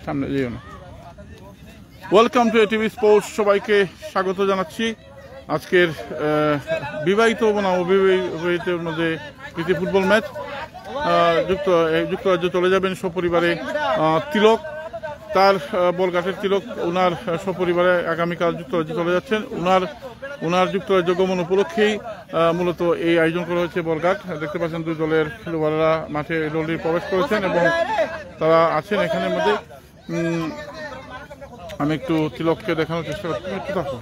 সামনে যেও না। ওয়েলকাম টু এটিভি স্পোর্টস, সবাইকে স্বাগত জানাচ্ছি। আজকের বিবাহিত এবং অবিবাহিতের মধ্যে প্রীতি ফুটবল ম্যাচ। যুক্তরাজ্য চলে যাবেন সপরিবারে তিলক, তার বলঘাটের তিলক ওনার সপরিবারে আগামীকাল যুক্তরাজ্য চলে যাচ্ছেন। ওনার যুক্তরাজ্য গমন উপলক্ষেই মূলত এই আয়োজন করা হয়েছে বলঘাট। দেখতে পাচ্ছেন দুই দলের খেলোয়াড়রা মাঠে দলটি প্রবেশ করেছেন এবং তারা আছেন এখানের মধ্যে। আমি একটু তিলককে দেখানোর চেষ্টা করছি, একটু থাকো।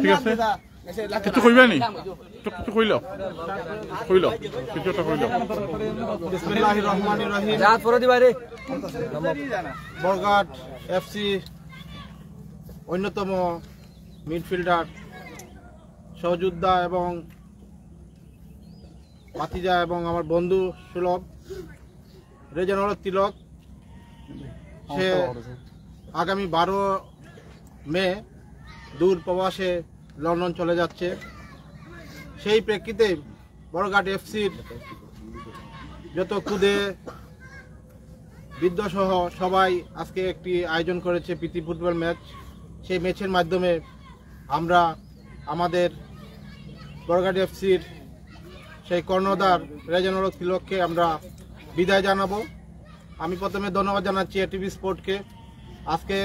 ঠিক আছে, কিছু কইবা নি? কিছু কইলো কিছু একটা কইলো। বিসমিল্লাহির রহমানির রহিম। বলঘাট এফসি অন্যতম মিডফিল্ডার, সহযোদ্ধা এবং ভাতিজা এবং আমার বন্ধু সুলভ রেজানুল তিলক, সে আগামী 12 মে দূর প্রবাসে লন্ডন চলে যাচ্ছে। সেই প্রেক্ষিতে বলঘাট এফসির যত খুদে বৃদ্ধসহ সবাই আজকে একটি আয়োজন করেছে প্রীতি ফুটবল ম্যাচ। সেই ম্যাচের মাধ্যমে আমরা আমাদের বলঘাট এফসির সেই কর্ণধার রেজানুল তিলককে আমরা বিদায় জানাবো। আমি প্রথমে ধন্যবাদ জানাচ্ছি এটিভি স্পোর্টকে। আজকে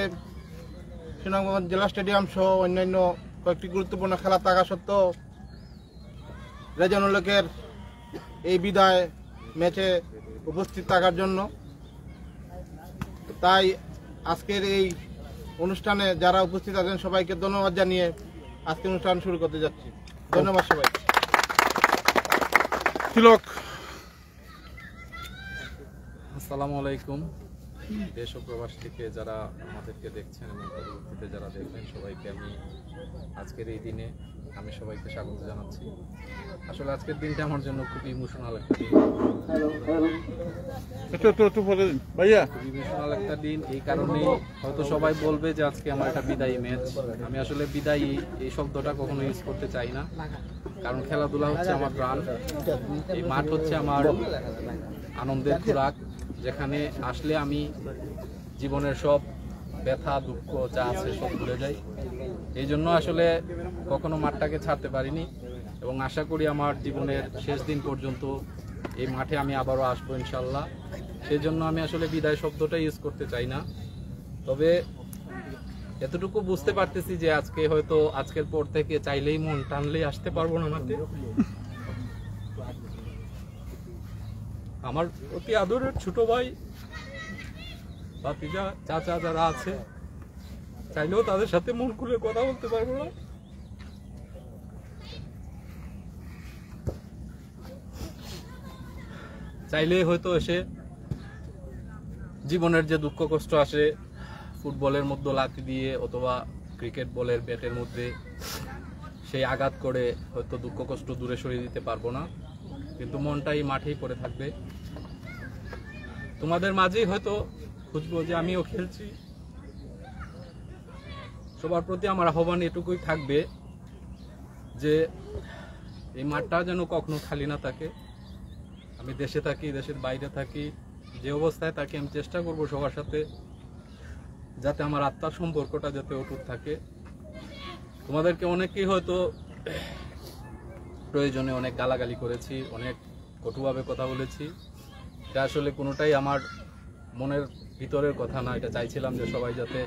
সুনামগঞ্জ জেলা স্টেডিয়াম সহ অন্যান্য কয়েকটি গুরুত্বপূর্ণ খেলা থাকা সত্ত্বেও রেজানুলের এই বিদায় ম্যাচে উপস্থিত থাকার জন্য, তাই আজকের এই অনুষ্ঠানে যারা উপস্থিত আছেন সবাইকে ধন্যবাদ জানিয়ে আজকে অনুষ্ঠান শুরু করতে যাচ্ছি। ধন্যবাদ সবাই। তিলক, আসসালামু আলাইকুম। দেশ ও প্রবাস থেকে যারা আমাদেরকে দেখছেন এবং পরবর্তীতে যারা দেখবেন সবাইকে আমি আজকের এই দিনে আমি সবাইকে স্বাগত জানাচ্ছি। আসলে আজকের দিনটা আমার জন্য খুব ইমোশনাল একটা দিন। ইমোশনাল একটা দিন এই কারণেই হয়তো সবাই বলবে যে আজকে আমার একটা বিদায়ী ম্যাচ। আমি আসলে বিদায়ী এই শব্দটা কখনো ইউজ করতে চাই না, কারণ খেলাধুলা হচ্ছে আমার প্রাণ। এই মাঠ হচ্ছে আমার আনন্দের খোরাক, যেখানে আসলে আমি জীবনের সব ব্যথা দুঃখ যা আছে সব ভুলে যাই। এই জন্য আসলে কখনো মাঠটাকে ছাড়তে পারিনি এবং আশা করি আমার জীবনের শেষ দিন পর্যন্ত এই মাঠে আমি আবারও আসবো ইনশাল্লাহ। সেই জন্য আমি আসলে বিদায় শব্দটা ইউজ করতে চাই না। তবে এতটুকু বুঝতে পারতেছি যে আজকে হয়তো আজকের পর থেকে চাইলেই মন টানলেই আসতে পারবো না মাঠে। আমার অতি আদরের ছোট ভাই ভাতিজা চাচা যারা আছে চাইলেও তাদের সাথে মন খুলে কথা বলতে পারবো না। চাইলে হয়তো এসে জীবনের যে দুঃখ কষ্ট আসে ফুটবলের মধ্যে লাথি দিয়ে অথবা ক্রিকেট বলের ব্যাটের মধ্যে সেই আঘাত করে হয়তো দুঃখ কষ্ট দূরে সরিয়ে দিতে পারবো না, কিন্তু মনটাই মাঠেই পড়ে থাকবে। তোমাদের মাঝেই হয়তো খুঁজবো যে আমিও খেলছি। সবার প্রতি আমার আহ্বান এটুকুই থাকবে যে এই মাঠটা যেন কখনো খালি না থাকে। আমি দেশে থাকি, দেশের বাইরে থাকি, যে অবস্থায় থাকি আমি চেষ্টা করব সবার সাথে যাতে আমার আত্মার সম্পর্কটা যাতে অটুট থাকে। তোমাদেরকে অনেকেই হয়তো প্রয়োজনে অনেক গালাগালি করেছি, অনেক কটুভাবে কথা বলেছি। এটা আসলে কোনোটাই আমার মনের ভিতরের কথা না। এটা চাইছিলাম যে সবাই যাতে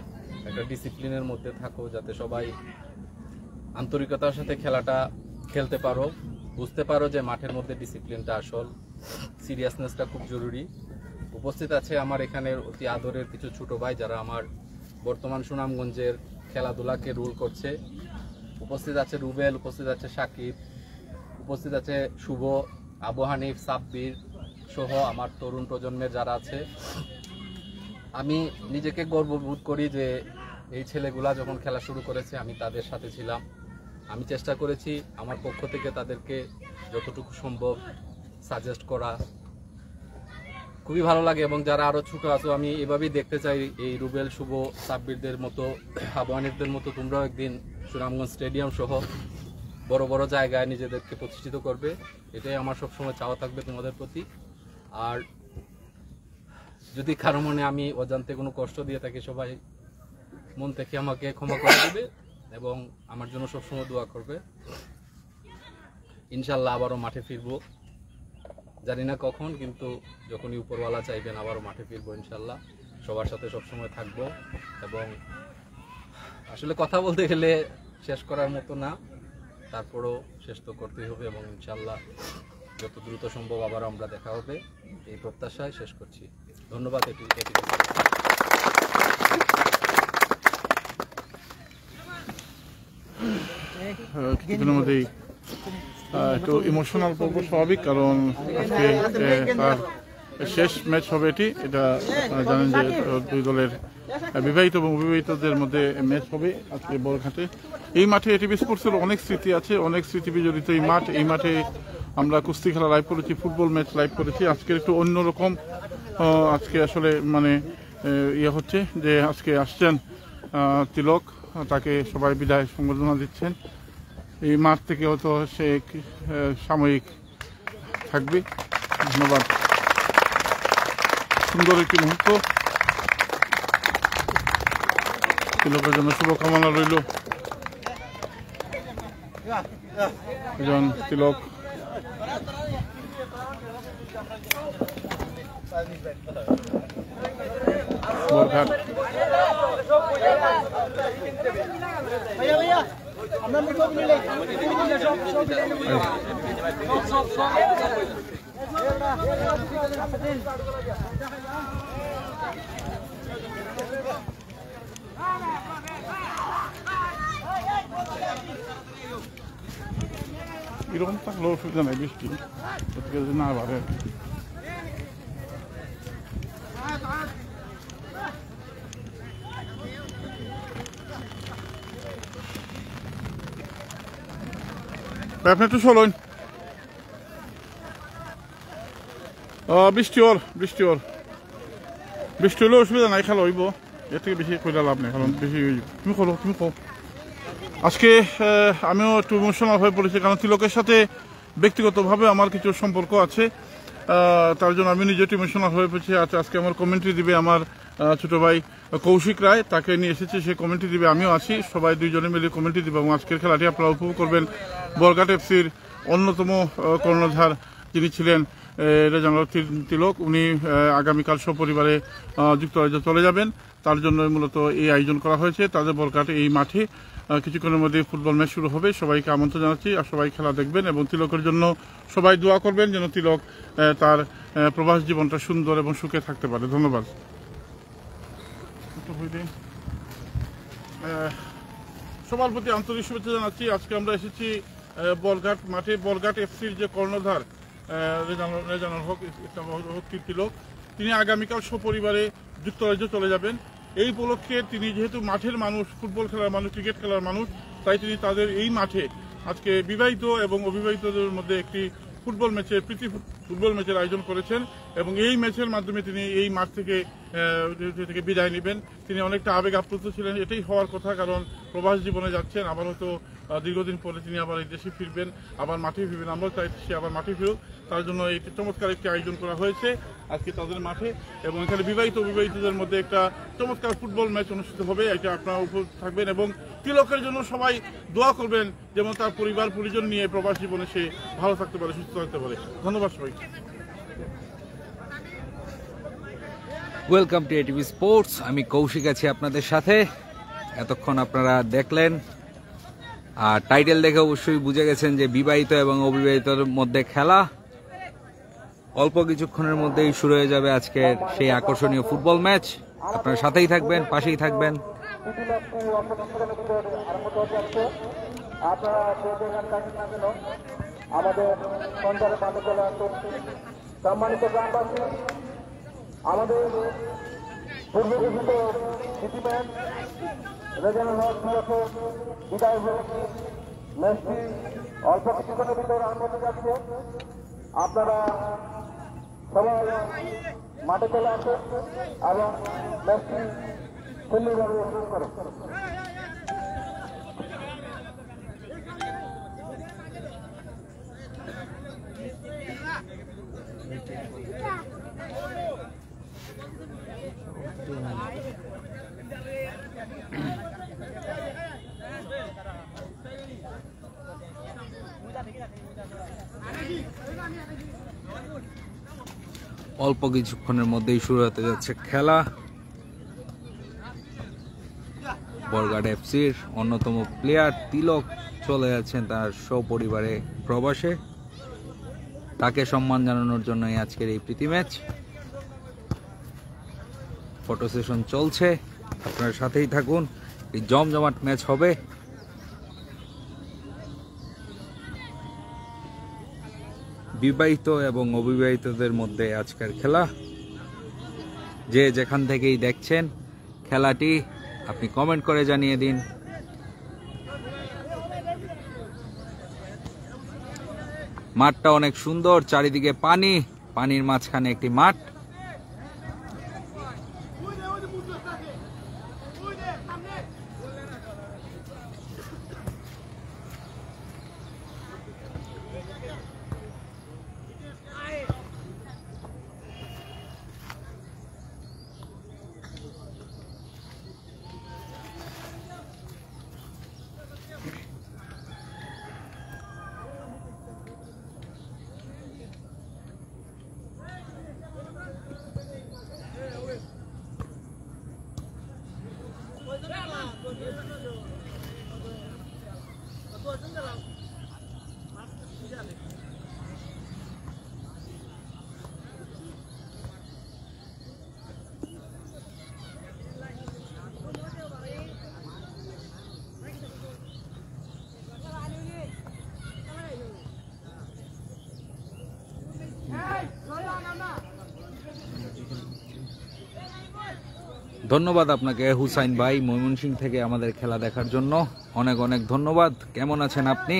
একটা ডিসিপ্লিনের মধ্যে থাকো, যাতে সবাই আন্তরিকতার সাথে খেলাটা খেলতে পারো, বুঝতে পারো যে মাঠের মধ্যে ডিসিপ্লিনটা আসল, সিরিয়াসনেসটা খুব জরুরি। উপস্থিত আছে আমার এখানের অতি আদরের কিছু ছোট ভাই যারা আমার বর্তমান সুনামগঞ্জের খেলাধুলাকে রুল করছে। উপস্থিত আছে রুবেল, উপস্থিত আছে সাকিব, উপস্থিত আছে শুভ, আবু হানিফ, সাব্বির সহ আমার তরুণ প্রজন্মের যারা আছে। আমি নিজেকে গর্ববোধ করি যে এই ছেলেগুলা যখন খেলা শুরু করেছে আমি তাদের সাথে ছিলাম। আমি চেষ্টা করেছি আমার পক্ষ থেকে তাদেরকে যতটুকু সম্ভব সাজেস্ট করা খুবই ভালো লাগে। এবং যারা আরও ছোটো আছো, আমি এভাবেই দেখতে চাই এই রুবেল, শুভ, সাব্বিরদের মতো, আবহানিকদের মতো তোমরাও একদিন সুনামগঞ্জ স্টেডিয়াম সহ বড় বড় জায়গায় নিজেদেরকে প্রতিষ্ঠিত করবে। এটাই আমার সবসময় চাওয়া থাকবে তোমাদের প্রতি। আর যদি কারো মনে আমি অজান্তে কোনো কষ্ট দিয়ে থাকি, সবাই মন থেকে আমাকে ক্ষমা করে দেবে এবং আমার জন্য সবসময় দোয়া করবে। ইনশাল্লাহ আবারও মাঠে ফিরবো, জানি না কখন, কিন্তু যখনই উপরওয়ালা চাইবেন আবারও মাঠে ফিরবো ইনশাল্লাহ। সবার সাথে সবসময় থাকবো এবং আসলে কথা বলতে গেলে শেষ করার মতো না, তারপরও শেষ তো করতেই হবে এবং ইনশাল্লাহ যত দ্রুত সম্ভব আবার আমরা দেখা হবে এই প্রত্যাশায় শেষ করছি। ধন্যবাদ। কিছুদিনের মধ্যেই একটু ইমোশনাল পর্ব স্বাভাবিক, কারণ আজকে তার শেষ ম্যাচ হবে এটি। এটা আপনারা জানেন যে দুই দলের বিবাহিত এবং অবিবাহিতদের মধ্যে ম্যাচ হবে আজকে বলঘাটে। এই মাঠে এটিভি স্পোর্টসের অনেক স্মৃতি আছে, অনেক স্মৃতি বিজড়িত এই মাঠ। এই মাঠে আমরা কুস্তি খেলা লাইভ করেছি, ফুটবল ম্যাচ লাইভ করেছি। আজকের একটু অন্যরকম, আজকে আসলে মানে ইয়ে হচ্ছে যে আজকে আসছেন তিলক, তাকে সবাই বিদায় সংবর্ধনা দিচ্ছেন। এই মাঠ থেকে হয়তো সে সাময়িক থাকবে। ধন্যবাদ। সুন্দর একটি মুহূর্ত, তিলকের জন্য শুভকামনা রইল। একজন তিলক বরঘাট। এরকম থাকলেও অসুবিধা নাই, বৃষ্টি না বাড়ে। আপনি একটু চলুন। বৃষ্টি হলে অসুবিধা নাই, খেলা হইব। এর থেকে বেশি কইলা লাভ নেই, কারণ বেশি তুমি কো। আজকে আমিও একটু ইমোশনাল হয়ে পড়েছি, কারণ তিলকের সাথে ব্যক্তিগতভাবে আমার কিছু সম্পর্ক আছে, তার জন্য আমি নিজে একটু ইমোশনাল হয়ে পড়েছি। আজকে আমার কমেন্ট্রি দিবে আমার ছোট ভাই কৌশিক রায়, তাকে নিয়ে এসেছি, সে কমেন্ট্রি দিবে, আমিও আছি, সবাই দুইজনে মিলে কমেন্ট্রি দিবে। এবং আজকের খেলাটি আপনারা উপভোগ করবেন। বরঘাট এফসির অন্যতম কর্ণধার যিনি ছিলেন রেজানুল তিলক, উনি আগামীকাল সপরিবারে যুক্তরাজ্য চলে যাবেন। তার জন্য মূলত এই আয়োজন করা হয়েছে। তাদের বরঘাট এই মাঠে কিছুক্ষণের মধ্যে ফুটবল ম্যাচ শুরু হবে। সবাইকে আমন্ত্রণ জানাচ্ছি, আর সবাই খেলা দেখবেন এবং তিলকের জন্য সবাই দোয়া করবেন যেন তিলক তার প্রবাস জীবনটা সুন্দর এবং সুখে থাকতে পারে। ধন্যবাদ। সবার প্রতি আন্তরিক শুভেচ্ছা জানাচ্ছি। আজকে আমরা এসেছি বরঘাট মাঠে। বরঘাট এফসির যে কর্ণধার রেজানুল হক তিলক, তিনি আগামীকাল সপরিবারে যুক্তরাজ্য চলে যাবেন। এই উপলক্ষে তিনি যেহেতু মাঠের মানুষ, ফুটবল খেলার মানুষ, ক্রিকেট খেলার মানুষ, তাই তিনি তাদের এই মাঠে আজকে বিবাহিত এবং অবিবাহিতদের মধ্যে একটি ফুটবল ম্যাচের প্রীতি ফুটবল ম্যাচের আয়োজন করেছেন এবং এই ম্যাচের মাধ্যমে তিনি এই মাঠ থেকে বিদায় নেবেন। তিনি অনেকটা আবেগ আপ্লুত ছিলেন, এটাই হওয়ার কথা, কারণ প্রবাস জীবনে যাচ্ছেন, আবার হয়তো দীর্ঘদিন পরে তিনি আবার এই দেশে ফিরবেন, আবার মাঠে ফিরবেন। আমরা চাই সে আবার মাঠে ফিরুক, তার জন্য এই চমৎকার একটি আয়োজন করা হয়েছে আজকে তাদের মাঠে। এবং এখানে বিবাহিত অবিবাহিতদের মধ্যে একটা চমৎকার ফুটবল ম্যাচ অনুষ্ঠিত হবে, এটা আপনারা উপস্থিত থাকবেন এবং তিলকের জন্য সবাই দোয়া করবেন যেমন তার পরিবার পরিজন নিয়ে প্রবাস জীবনে সে ভালো থাকতে পারে, সুস্থ থাকতে পারে। ধন্যবাদ সবাইকে। Welcome to ATV sports. আমি কৌশিক আছি আপনাদের সাথে। এতক্ষণ আপনারা দেখলেন, আর টাইটেল দেখে অবশ্যই বুঝে গেছেন যে বিবাহিত এবং অবিবাহিতর মধ্যে খেলা। অল্প কিছুক্ষণের মধ্যেই শুরু হয়ে যাবে আজকের সেই আকর্ষণীয় ফুটবল ম্যাচ। আপনারা সাথেই থাকবেন, পাশেই থাকবেন। আমাদের পূর্বঘোষিত সিটিম্যান রেজানুল হক বিদায় হয়েছে। ম্যাচটি অল্প কিছুক্ষণের ভিতরে আরম্ভ হতে যাচ্ছে। আপনারা সবাই মাঠে চলে আসেন এবং ম্যাচটি সুন্দরভাবে শুরু করেন। অল্প কিছুক্ষণের মধ্যেই শুরু হতে যাচ্ছে খেলা। বরঘাট এফসির অন্যতম প্লেয়ার তিলক চলে যাচ্ছেন তার সপরিবারে প্রবাসে। তাকে সম্মান জানানোর জন্যই আজকের এই প্রীতি ম্যাচ। ফটো সেশন চলছে, আপনার সাথেই থাকুন, এই জমজমাট ম্যাচ হবে। বিবাহিত এবং অবিবাহিতদের মধ্যে আজকের খেলা। যে যেখান থেকেই দেখছেন খেলাটি আপনি কমেন্ট করে জানিয়ে দিন। মাঠটা অনেক সুন্দর, চারিদিকে পানি, পানির মাঝখানে একটি মাঠ। ধন্যবাদ আপনাকে হুসাইন ভাই, ময়মনসিংহ থেকে আমাদের খেলা দেখার জন্য অনেক অনেক ধন্যবাদ। কেমন আছেন আপনি?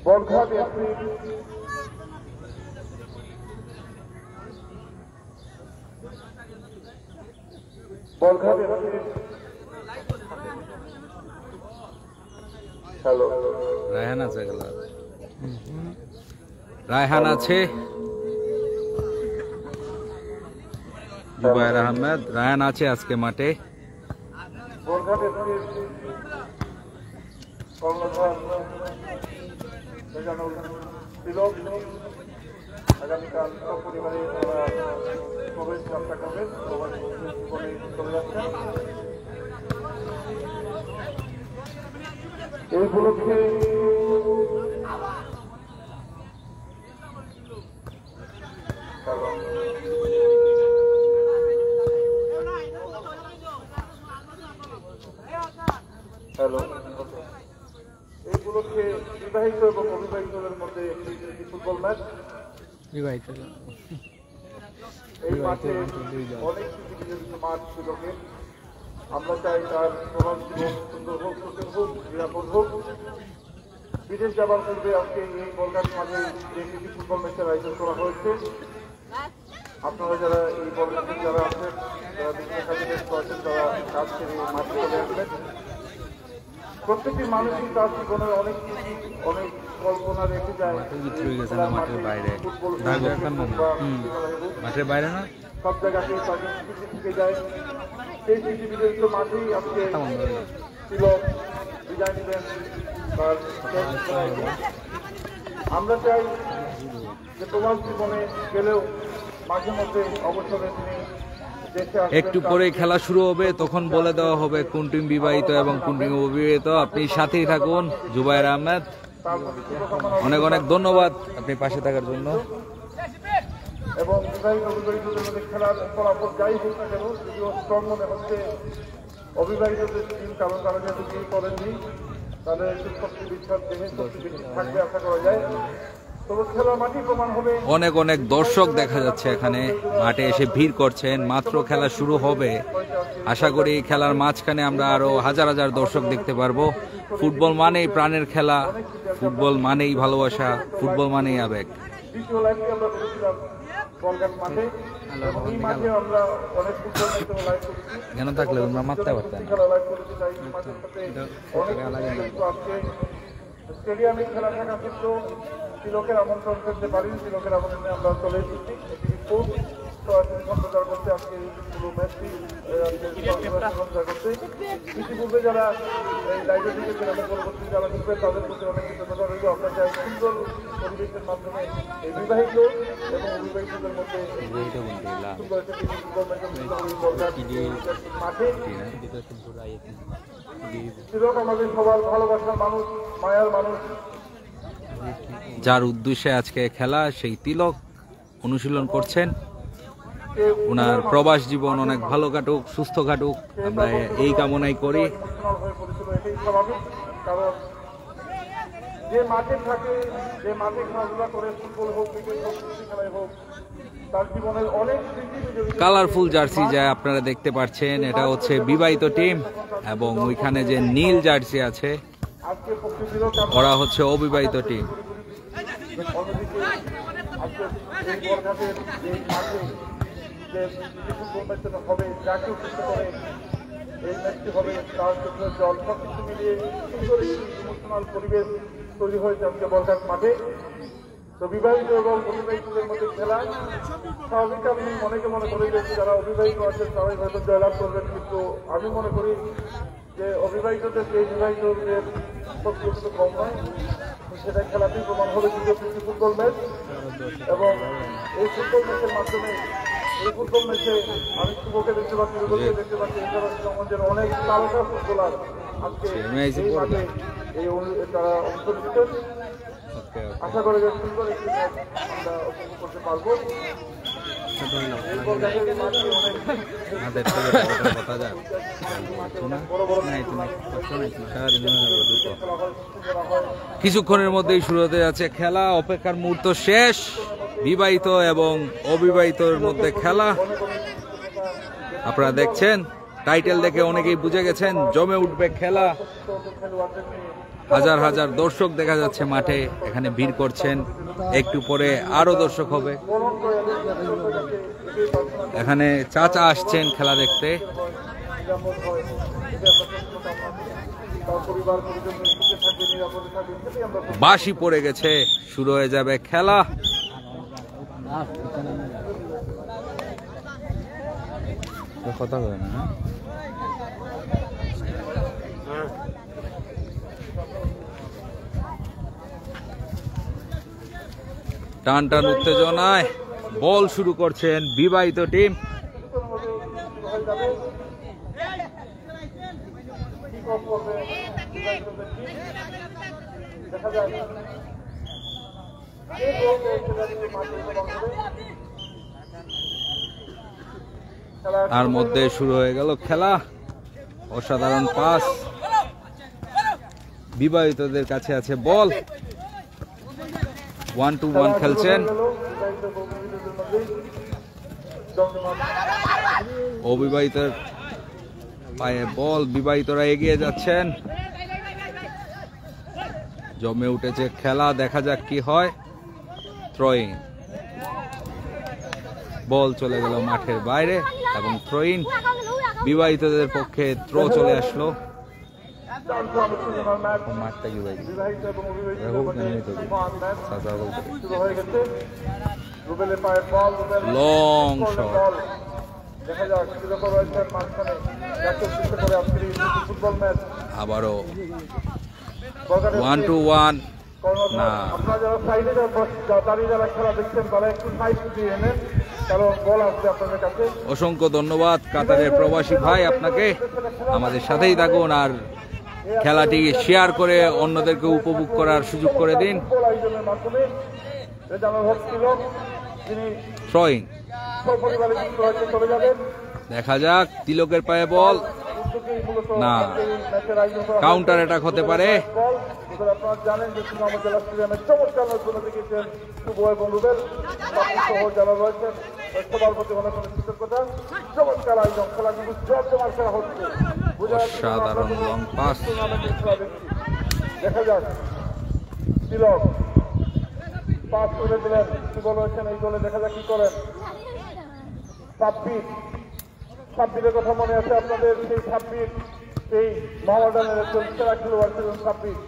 বরঘাট এফসি হ্যালো রায়হান আছে খেলা, রায়হান আছে, জুবায়ের আহমেদ, রায়হান আছে আজকে মাঠে। বরঘাট এফসির কর্ণধার তিলক আগামীকাল সপরিবারে প্রবেশ যাত্রা করবেন, প্রবাসী জীবনে চলে যাচ্ছেন। এই উপলক্ষে হ্যালো এই উপলক্ষে বিবাহিত এবং অবিবাহিতদের মধ্যে একটি ফুটবল ম্যাচ। বিবাহিত এই মাঠে অনেক মাঠ সুযোগে আমরা চাই তার প্রভাব জীবন সুন্দর হোক, সুন্দর হোক, নিরাপদ হোক। বিদেশ যাবার পূর্বে আজকে এই বলঘাট মাঠে যে প্রীতি ফুটবল ম্যাচের আয়োজন করা হয়েছে। আপনারা যারা এই বলঘাটে যারা আছেন, যারা বিভিন্ন কাজে ব্যস্ত আছেন, তারা কাজ ছেড়ে মাঠে চলে আসবেন। প্রত্যেকটি মানুষই তার জীবনের অনেক কিছু, অনেক কল্পনা রেখে যায় মাঠের বাইরে না, সব জায়গাতেই তাকে স্মৃতি থেকে যায়। সেই স্মৃতি বিজড়িত মাঠেই আজকে তিলক বিদায় নেবেন তার শেষ খেলায়। আমরা চাই যে প্রবাস জীবনে গেলেও মাঝে মধ্যে অবসরে তিনি দেশে আসবেন। একটু পরে খেলা শুরু হবে, তখন বলে দেওয়া হবে কোন টিম বিবাহিত এবং কোন টিম অবিবাহিত। আপনি সাথেই থাকুন। জুবায়ের আহমেদ, তার প্রতি শুভকামনা অনেক অনেক ধন্যবাদ আপনি পাশে থাকার জন্য। এবং বিবাহিত অবিবাহিতদের মধ্যে খেলার ফলাফল যাই হোক না কেন, যদিও স্ট্রং মনে হচ্ছে অবিবাহিতদের টিম, কারণ তারা যেহেতু বিয়ে করেননি, তাদের একটু শক্তি বিচ্ছাদ দেহে শক্তি বেশি থাকবে আশা করা যায়। তবে খেলার মাঠই প্রমাণ হবে। অনেক অনেক দর্শক দেখা যাচ্ছে এখানে মাঠে এসে ভিড় করছেন। মাত্র খেলা শুরু হবে, আশা করি খেলার মাঝখানে আমরা আরো হাজার হাজার দর্শক দেখতে পারবো। ফুটবল মানেই প্রাণের খেলা, ফুটবল মানেই ভালোবাসা, ফুটবল মানেই আবেগ। দ্বিতীয় লাইভটি আমরা করেছিলাম বলঘাট মাঠে, এবং এই মাঠে আমরা অনেক ফুটবল ম্যাচও লাইভ করেছি। কেন থাকলে তোমরা মারতে পারতেন। খেলা লাইভ করেছি, তাই এই মাঠের সাথে অনেক কিছু আজকে স্টেডিয়ামে খেলা থাকা সত্ত্বেও তিলকের আমন্ত্রণ করতে পারি। তিলকের আমন্ত্রণে আমরা চলে এসেছি সরাসরি সম্প্রচার করতে আজকে এই পুরো ম্যাচটি সম্প্রচার করতে। ইতিপূর্বে যারা এই লাইভে দিকেছেন এবং পরবর্তী যারা ঢুকবেন তাদের প্রতি অনেক কৃতজ্ঞতা রইল। আমরা চাই সুন্দর পরিবেশের মাধ্যমে এই বিবাহিত এবং অবিবাহিতদের মধ্যে সুন্দর একটি ফুটবল মাঠে তিলক আমাদের সবার ভালোবাসার মানুষ, মায়ার মানুষ, যার উদ্দেশ্যে আজকে খেলা, সেই তিলক অনুশীলন করছেন। ওনার প্রবাস জীবন অনেক ভালো কাটুক, সুস্থ কাটুক, আমরা এই কামনাই করি। হয়ে পড়েছিল, এটাই স্বাভাবিক। কারণ যে মাঠে থাকে, যে মাঠে খেলাধুলা করে, ফুটবল হোক, ক্রিকেট হোক, কুস্তি খেলাই হোক, তার জীবনের অনেক স্মৃতি বিজড়িত। কালারফুল জার্সি যা আপনারা দেখতে পাচ্ছেন, এটা হচ্ছে বিবাহিত টিম, এবং ওইখানে যে নীল জার্সি আছে আজকে প্রকৃতিরও ওরা হচ্ছে অবিবাহিত টিম। অন্যদিকে আজকে এই বরঘাটের এই মাঠে যে ফুটবল ম্যাচটা হবে, যাকে উপস্থিত করে এই ম্যাচটি হবে, তার চোখের জল সবকিছু মিলিয়ে সুন্দর একটি ইমোশনাল পরিবেশ তৈরি হয়েছে আজকে বরঘাট মাঠে। তো বিবাহিত এবং অবিবাহিতদের মধ্যে খেলা স্বাভাবিক। আমি অনেকে মনে করি যে যারা অবিবাহিত আছেন তারাই হয়তো জয়লাভ করবেন, কিন্তু আমি মনে করি যে অবিবাহিতদের যে বিবাহিতদের শক্তি একটু কম নয়। সেটা খেলাতেই প্রমাণ হবে দ্বিতীয় প্রীতি ফুটবল ম্যাচ। এবং এই ফুটবল ম্যাচের মাধ্যমে, এই ফুটবল ম্যাচে আমি শুভকে দেখতে পাচ্ছি, রুবেলকে দেখতে পাচ্ছি, এছাড়া সমাজের অনেক তারকা ফুটবলার আজকে এই মাঠে তারা অংশ নিচ্ছেন। আশা করি যে সুন্দর একটি ম্যাচ আমরা উপভোগ করতে পারবো। কিছুক্ষণের মধ্যেই শুরু হতে যাচ্ছে খেলা। অপেক্ষার মুহূর্ত শেষ। বিবাহিত এবং অবিবাহিতর মধ্যে খেলা আপনারা দেখছেন। টাইটেল দেখে অনেকেই বুঝে গেছেন জমে উঠবে খেলা। হাজার হাজার দর্শক দেখা যাচ্ছে মাঠে, এখানে ভিড় করছেন। একটু পরে আরো দর্শক হবে। এখানে চাচা আসছেন খেলা দেখতে। বাঁশি পড়ে গেছে, শুরু হয়ে যাবে খেলা। কথা বলে না, টান টান উত্তেজনায় বল শুরু করছেন বিবাহিত টিম। তার মধ্যে শুরু হয়ে গেল খেলা। অসাধারণ পাস, বিবাহিতদের কাছে আছে বল। 1-2-1 খেলছেন। অবিবাহিতের পায়ে বল, বিবাহিতরা এগিয়ে যাচ্ছেন। জমে উঠেছে খেলা, দেখা যাক কি হয়। থ্রোইন, বল চলে গেল মাঠের বাইরে এবং থ্রোইন বিবাহিতদের পক্ষে থ্রো চলে আসলো। মাঠটা কি ভাই লং শট, আবারও 1-1 না। আপনারা যারা সাইডে দাঁড়িয়ে যারা খেলা দেখছেন তারা একটু সাইড দিয়ে নেন, কারণ বল আসবে আপনাদের কাছে। অসংখ্য ধন্যবাদ কাতারের প্রবাসী ভাই, আপনাকে। আমাদের সাথেই থাকুন আর খেলাটি শেয়ার করে অন্যদেরকে উপভোগ করার সুযোগ করে দিন। আয়োজনের মাধ্যমে রেজানুল হক ছিল, তিনি থ্রোইন, সপরিবারে যুক্ত হয়েছে, চলে যাবেন। দেখা যাক তিলকের পায়ে বল না, কাউন্টার অ্যাটাক হতে পারে। আপনারা জানেন যে সুনামগঞ্জ জেলা স্টেডিয়ামে চমৎকার নজর দিয়েছেন শুভ এবং রুবেল সহ যারা রয়েছেন, সবার প্রতি অনেক অনেক কৃতজ্ঞতা। চমৎকার আয়োজন, খেলাগুলো জমজমার খেলা হচ্ছে, সাধারণ লং পাস। দেখা যাক তিলক পাস করে দিলেন, কি বলেছেন এই গোলে, দেখা যাক কি করেন। সাব্বিরের কথা মনে আছে আপনাদের, সেই সাব্বির, সেই মহামেডানের একজন সেরা খেলোয়াড় ছিলেন সাব্বির,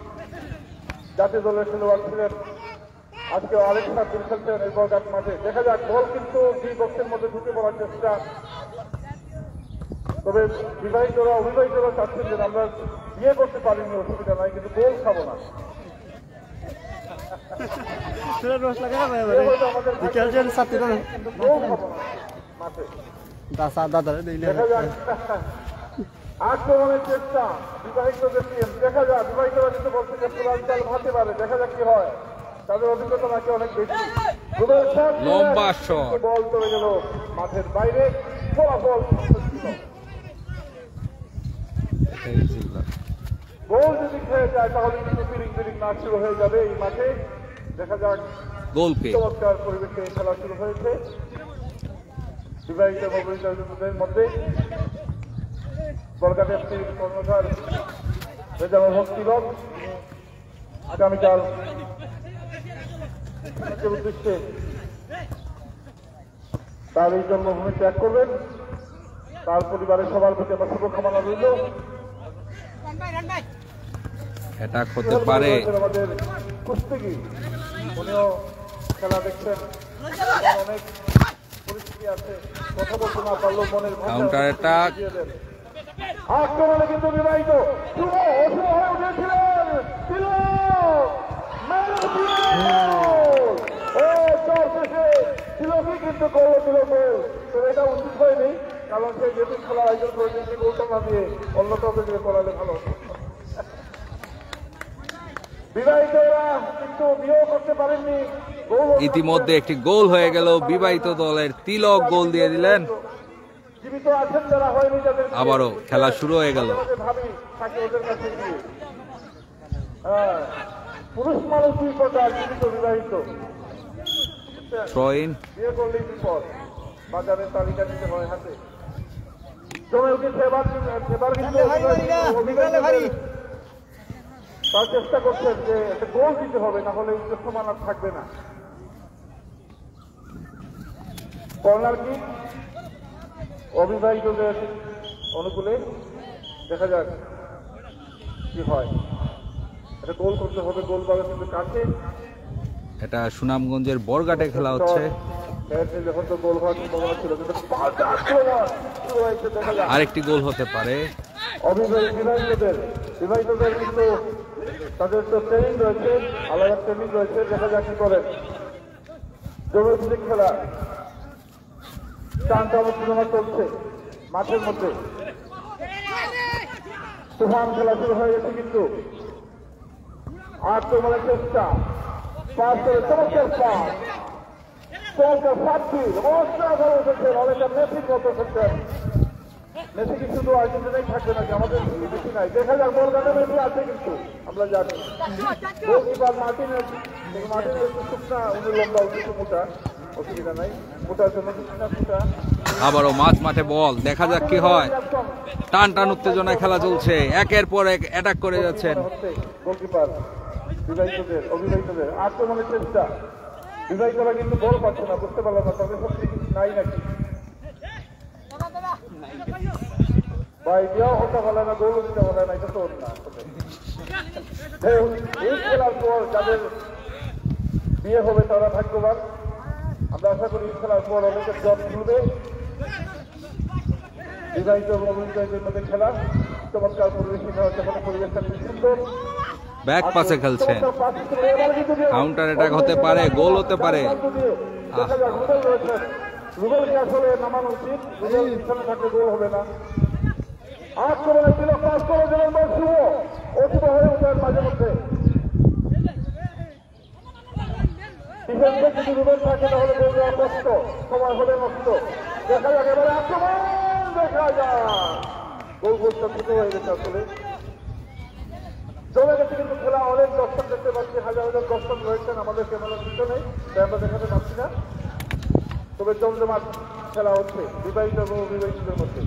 জাতীয় দলের খেলোয়াড় ছিলেন। আজকে আরেক সাব্বির খেলছেন এই বরঘাট মাঠে। দেখা যাক, বল কিন্তু দুই বক্সের মধ্যে ঢুকে পড়ার চেষ্টা, তবে অবিবাহিতরা চাচ্ছেন যে আমরা বিয়ে করতে পারিনি, অসুবিধা নাই, কিন্তু গোল খাবো না। আক্রমণের চেষ্টা বিবাহিতদের টিম, দেখা যাক, বিবাহিতরা কিন্তু বলছে যে পুরাঞ্চাল ভাতে পারে, দেখা যাক কি হয়, তাদের অভিজ্ঞতা নাকি অনেক বেশি। লম্বা শট, বল চলে গেল মাঠের বাইরে, ফলাফল গোল যদি খেয়ে যায় তাহলে কিন্তু ফিরিং না শুরু হয়ে যাবে এই মাঠে। দেখা যাক, চমৎকার পরিবেশে খেলা শুরু হয়েছে বিবাহিত এবং অবিবাহিতদের মধ্যে। বরঘাট এফসির কর্ণধার রেজানুল হক তিলক আগামীকাল উদ্দেশ্যে তার এই জন্মভূমি ত্যাগ করবেন। তার পরিবারের সবার প্রতি আমার শুভকামনা রইল। অ্যাটাক হতে পারে। আমাদের কুস্তিগি, উনিও খেলা দেখছেন, অনেক পরিস্থিতি আছে, কথা বলতে না পারলেও মনের কাউন্টার অ্যাটাক, আক্রমণে কিন্তু বিবাহিত হয়ে উঠেছিলেন তিলকই কিন্তু গোল দিল। তো এটা উচিত হয়নি, কারণ সে যেহেতু খেলা আয়োজন করেছে সে গোলটা না দিয়ে অন্য কাউকে দিয়ে করালে ভালো। বিবাহিতরা কিন্তু বিয়েও করতে পারেননি। ইতিমধ্যে একটি গোল হয়ে গেল, বিবাহিত দলের তিলক গোল দিয়ে দিলেন। জীবিত আছেন যারা হয়নি, যাদের আবারও খেলা শুরু হয়ে গেল। ভাবি থাকে ওদের কাছে গিয়ে, পুরুষ মানুষ দুই প্রকার, জীবিত বিবাহিত। থ্রোইন, বিয়ে করলেই বিপদ, বাজারের তালিকা নিতে হয় হাতে। জমে উঠেছে এবার কিন্তু তার চেষ্টা করছেন যে একটা গোল দিতে হবে, না হলে উচ্চমান আর থাকবে না। কর্নার কিক অবিবাহিতদের অনুকূলে, দেখা যাক কি হয়। এটা গোল করতে হবে, গোল পাবে কিন্তু কাছে। এটা সুনামগঞ্জের বরঘাটে খেলা হচ্ছে। আরেকটি গোল হতে পারে। বিবাহিতদের কিন্তু তাদের তো ট্রেনিং রয়েছে, আলাদা ট্রেনিং রয়েছে, দেখা যাক কি করেন। জবরদস্তি খেলা, টানটা উত্তেজনা চলছে মাঠের মধ্যে। তুফান খেলা শুরু হয়ে গেছে কিন্তু আক্রমণের চেষ্টা, পাস করে চমৎকার পাস, চমৎকার সাব্বির অসাধারণ এসেছেন, অনেকটা মেসির মতো এসেছেন। মেসি কি শুধু আর্জেন্টিনাই থাকবে নাকি, আমাদের বেশি নাই। দেখা যাক, বলকাটা মেসি আছে কিন্তু আমরা জানি। গোলকিপার মার্টিনের একটু শুকনা, উনি লম্বা, একটু মোটা, অসুবিধা নাই, মোটার জন্য শুকনা। আবারও মাঠে বল, দেখা যাক কি হয়। টান উত্তেজনায় খেলা চলছে, একের পর এক অ্যাটাক করে যাচ্ছেন। গোলকিপার অবিবাহিতদের আক্রমণের চেষ্টা। বিবাহিতরা কিন্তু বল পাচ্ছে না, বুঝতে পারলাম না তাদের সত্যি কিছু নাই নাকি ভাই, দেওয়া হতে পারে না, গোলও দিতে পারে না, এটা তো না। এই খেলার পর যাদের বিয়ে হবে তারা ভাগ্যবান। আমরা আশা করি এই খেলার পর অনেকের জব খুলবে। বিবাহিত এবং অবিবাহিতের মধ্যে খেলা চমৎকার পরিবেশিত হচ্ছে, পরিবেশটা খুব সুন্দর। ব্যাক পাসে খেলছেন, কাউন্টার অ্যাটাক হতে পারে, গোল হতে পারে। রুবেলকে আসলে নামানো উচিত, রুবেল পিছনে থাকলে গোল হবে না। আক্রমণে ছিল পাস করে যেমন শুভ অশুভ হয়ে ওঠেন মাঝে মধ্যে। ডিফেন্সে যদি রুবেল থাকে তাহলে গোল দেওয়া কষ্ট, সময় হবে নষ্ট। দেখা যাক এবারে আক্রমণ, দেখা যায় গোল গোলটা ছোট হয়ে গেছে। আসলে জমে গেছে কিন্তু খেলা, অনেক দর্শক দেখতে পাচ্ছি, হাজার হাজার দর্শক রয়েছেন আমাদের ক্যামেরার পিছনে, তাই আমরা দেখাতে পাচ্ছি না। তবে জমজমাট খেলা হচ্ছে বিবাহিত এবং অবিবাহিতদের মধ্যে।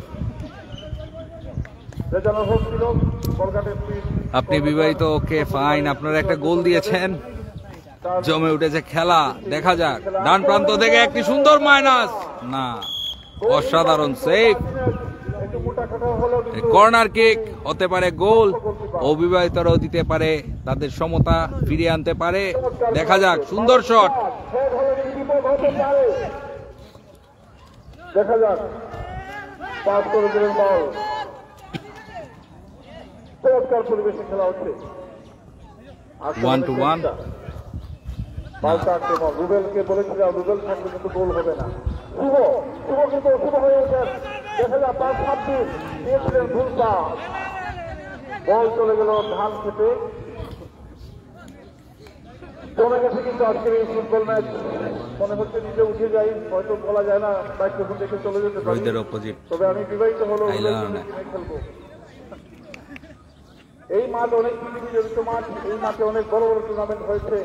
আপনি বিবাহিত, ওকে ফাইন, আপনারা একটা গোল দিয়েছেন, জমে উঠেছে খেলা। দেখা যাক, ডান প্রান্ত থেকে একটি সুন্দর মাইনাস, না অসাধারণ সেভ, কর্নার কিক হতে পারে গোল, অবিবাহিতরাও দিতে পারে, তাদের সমতা ফিরিয়ে আনতে পারে। দেখা যাক, সুন্দর শট, দেখা যাক পাস করে দিলেন বল। চমৎকার পরিবেশে খেলা হচ্ছে, 1-1। বলটা আক্রমণ, রুবেলকে বলেছিলাম রুবেল থাকলে কিন্তু গোল হবে না। শুভ শুভ কিন্তু অশুভ হয়ে ওঠেন। দেখা যায় পাঁচ 26 দিয়েছিলেন ভুল পা, বল চলে গেল ধান খেতে। জমে গেছে কিন্তু আজকের এই ফুটবল ম্যাচ, মনে হচ্ছে নিজে উঠে যাই, হয়তো বলা যায় না, মাইক্রোফোন দেখে চলে যেতে পারি। তবে আমি বিবাহিত হলো খেলবো। এই মাঠ অনেক জড়িত মাঠ, এই মাঠে অনেক বড় বড় টুর্নামেন্ট হয়েছে।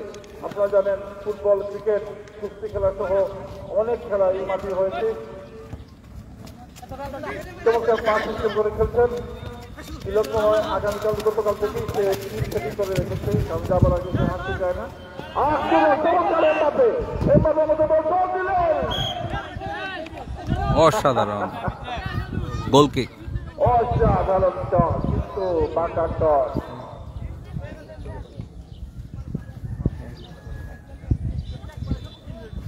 আপনারা জানেন ফুটবল, ক্রিকেট, কুস্তি খেলা সহ অনেক খেলা এই মাঠে হয়েছে। চমৎকার পাঁচ সিস্টেম করে খেলছেন তিলক হয়। আগামীকাল গতকাল থেকেই সে টিম সেটিং করে রেখেছে, কারণ যাবার আগে সে হাঁটতে যায় না। অসাধারণ গোল কিক, অসাধারণ টস, কিন্তু বাঁকা টস।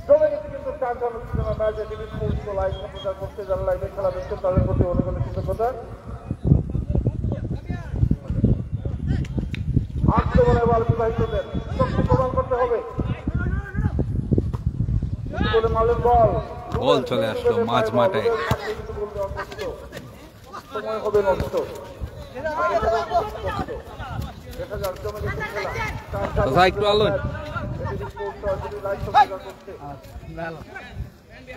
জমে গেছে কিন্তু ম্যাচ টিভি স্পোর্টস লাইভ সম্প্রচার করতে, যারা লাইভে খেলা দেখছেন তাদের প্রতি অনেক অনেক কৃতজ্ঞতা। আক্রমণে এবার বিবাহিতদের শক্তি প্রদান করতে হবে। বল গোল চলে আসলো মাঝ মাঠে, সময় হবে নষ্ট। দেখা যাক জমে গেছে খেলা, একটু আলো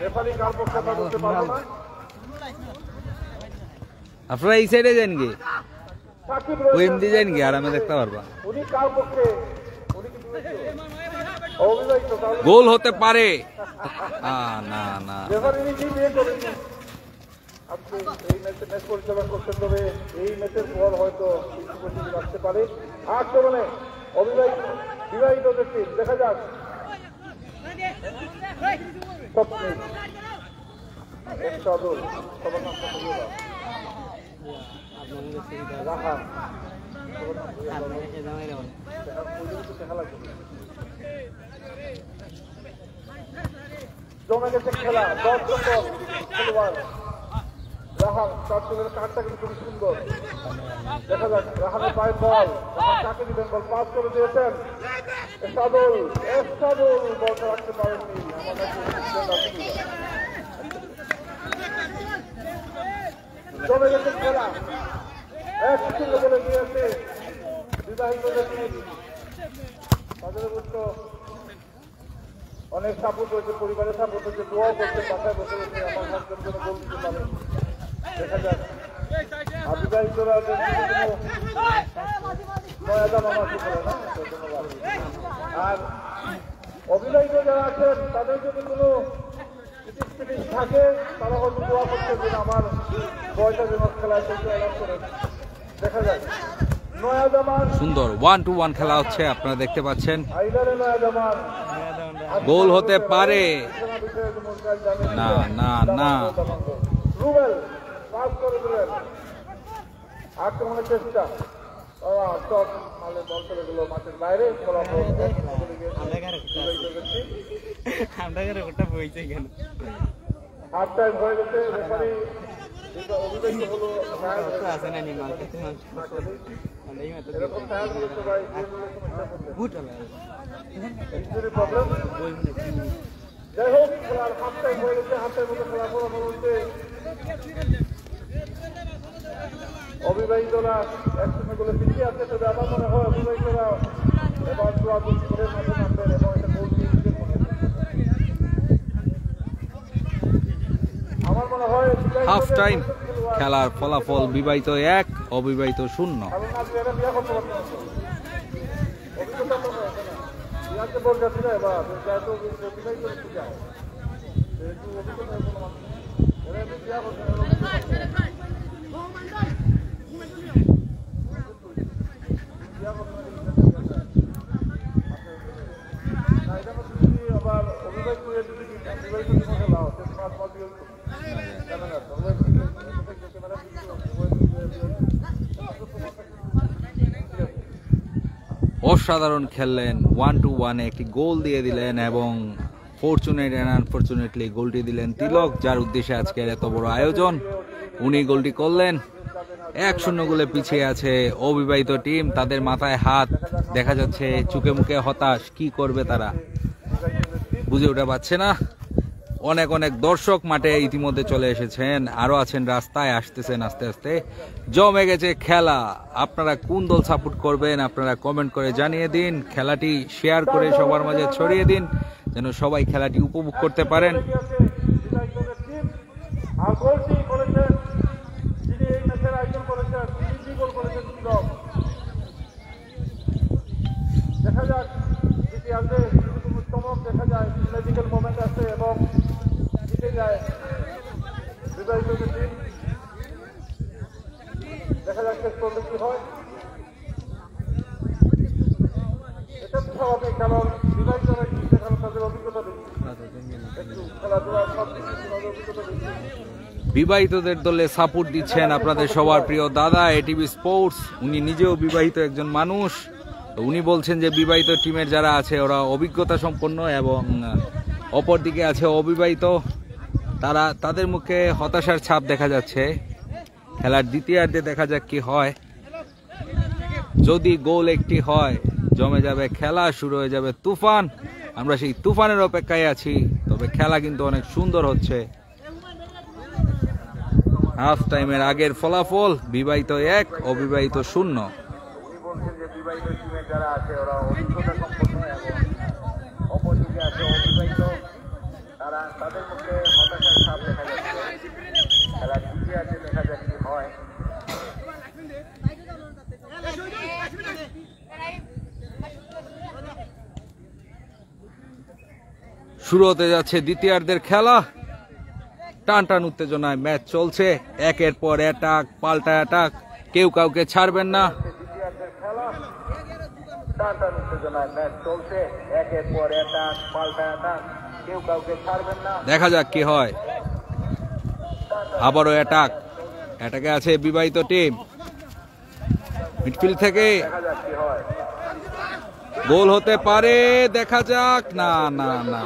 রেফারি কার পক্ষে তা বলতে পারবো না। আপনারা এই সাইডে যান গে, ওই এমনি যান গে, আরামে দেখতে পারবা। উনি কার পক্ষে, উনি কি অবিবাহিত? গোল হতে পারে না না, রেফারি নিজে বিয়ে করেছেন। আপনি এই ম্যাচে ম্যাচ পরিচালনা করছেন, তবে এই ম্যাচের পর হয়তো কিছু পরিস্থিতি রাখতে পারে। আক্রমণে অবিবাহিত বিবাহিতদের টিম, দেখা যাক। জমে গেছে খেলা, 10 নম্বর খেলোয়াড় রাহান, তার চোখের কার্ডটা কিন্তু খুবই সুন্দর। দেখা যাক রাহানের পায়ের বল, রাহান কাকে দিবেন, বল পাস করে দিয়েছেন এরশাদুল, এরশাদুল বলটা রাখতে পারেননি। জমে গেছে খেলা, 1-0 বলে দিয়েছে বিবাহিতদের টিম। তাদের অবশ্য অনেক সাপোর্ট হয়েছে, পরিবারের সাপোর্ট হয়েছে, দোয়াও করছে, বাসায় বসে বসে আমার হাজবেন্ড যেন গোল দিতে পারে। দেখা যাক বিবাহিতরা আর অবিবাহিত যারা আছেন তাদের যদি কোনো থাকে তারা হয়তো দোয়া করছে যে আমার বয়টা যেন খেলায় চলতে এলাম করে। দেখা যাক নয়া জামান সুন্দর 1-1 খেলা হচ্ছে, আপনারা দেখতে পাচ্ছেন। আইলারে নয়া জামান গোল হতে পারে না, না না। রুবেল পাস করে দিলেন, আক্রমণের চেষ্টা, শট মালে বল চলে গেল মাঠের বাইরে। হাফ টাইম হয়ে গেছে, রেফারি অভিযোগ হলো এরকম টায়ার হলো তো ভাই প্রবলেম। যাই হোক, খেলার হাফ টাইম হয়ে গেছে, হাফ টাইম মতো খেলা ফলাফল হচ্ছে অবিবাহিতরা 1-0 গোলে পিছিয়ে আছে। তবে আমার মনে হয় অবিবাহিতরা এবার করে মাঠে নামবেন এবং একটা গোল দিয়ে নিজের মনে আমার মনে হয় হাফ টাইম খেলার ফলাফল বিবাহিত 1, অবিবাহিত 0। আবার অভিভাবক অসাধারণ খেললেন, 1-1 একটি গোল দিয়ে দিলেন এবং ফরচুনেট এন্ড আনফরচুনেটলি গোলটি দিলেন তিলক, যার উদ্দেশ্যে আজকের এত বড় আয়োজন। উনি গোলটি করলেন। 1-0 গোলে পিছিয়ে আছে অবিবাহিত টিম, তাদের মাথায় হাত, দেখা যাচ্ছে চোখে মুখে হতাশ। কি করবে তারা বুঝে উঠে পাচ্ছে না। অনেক অনেক দর্শক মাঠে ইতিমধ্যে চলে এসেছেন, আরো আছেন রাস্তায়, আসতেছেন আস্তে আস্তে। জমে গেছে খেলা। আপনারা কোন দল সাপোর্ট করবেন আপনারা কমেন্ট করে জানিয়ে দিন। খেলাটি শেয়ার করে সবার মাঝে ছড়িয়ে দিন যেন সবাই খেলাটি উপভোগ করতে পারেন। আর গোলটি করেছেন যিনি এই ম্যাচের আয়োজন করেছেন, তিনি গোল করেছেন তিলক। দেখা যাক দ্বিতীয়ার্ধে চমক দেখা যায়, ম্যাজিক্যাল মোমেন্ট আছে এবং জিতে যায় বিবাহিত টিম। দেখা যাক শেষ পর্যন্ত কি হয়। এটা তো স্বাভাবিক, কারণ বিবাহিতরা কি সেখানে তাদের অভিজ্ঞতা বেশি, একটু খেলাধুলা সব কিছু অভিজ্ঞতা বেশি। বিবাহিতদের দলে সাপোর্ট দিচ্ছেন আপনাদের সবার প্রিয় দাদা এটিভি স্পোর্টস। উনি নিজেও বিবাহিত একজন মানুষ। উনি বলছেন যে বিবাহিত টিমের যারা আছে ওরা অভিজ্ঞতা সম্পন্ন এবং অপরদিকে আছে অবিবাহিত, তাদের মুখে হতাশার ছাপ দেখা যাচ্ছে। খেলার দ্বিতীয়ার্ধে দেখা যাক কি হয়। যদি গোল একটি হয় জমে যাবে খেলা, শুরু হয়ে যাবে তুফান। আমরা সেই তুফানের অপেক্ষায় আছি। তবে খেলা কিন্তু অনেক সুন্দর হচ্ছে। হাফ টাইমের আগের ফলাফল বিবাহিত 1, অবিবাহিত 0। উনি বলছেন যে বিবাহিত টিমের যারা আছে ওরা অভিজ্ঞতা সম্পন্ন এবং অপরদিকে আছে অবিবাহিত, তাদের মধ্যে হতাশার ছাপ দেখা যাচ্ছে। খেলা দ্বিতীয় আছে, দেখা যাক কি হয়। শুরু হতে যাচ্ছে দ্বিতীয়ার্ধের খেলা। টান টান উত্তেজনায় ম্যাচ চলছে, একের পর অ্যাটাক পাল্টা অ্যাটাক, কেউ কাউকে ছাড়বেন না। দ্বিতীয়ার্ধের খেলা, টান টান উত্তেজনায় ম্যাচ চলছে, একের পর অ্যাটাক পাল্টা অ্যাটাক, কেউ কাউকে ছাড়বেন না। দেখা যাক কি হয়। আবারও অ্যাটাক, অ্যাটাকে আছে বিবাহিত টিম। মিডফিল্ড থেকে দেখা যাক কি হয়। গোল হতে পারে, দেখা যাক। না না না,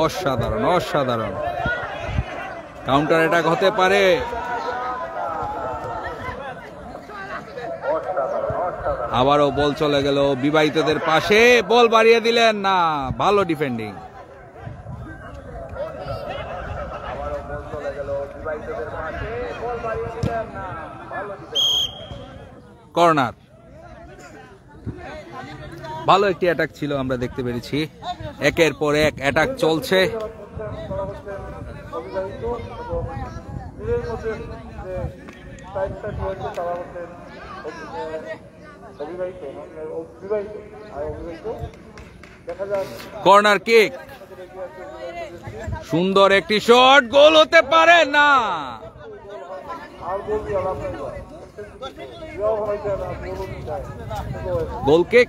অসাধারণ অসাধারণ কাউন্টার অ্যাটাক হতে পারে। আবারও বল চলে গেল বিবাহিতদের পাশে, বল বাড়িয়ে দিলেন না, ভালো ডিফেন্ডিং। কর্নার, ভালো একটি অ্যাটাক ছিল, আমরা দেখতে পেরেছি। একের পর এক অ্যাটাক চলছে। কর্নার কিক, সুন্দর একটি শট, গোল হতে পারে না। গোল কিক,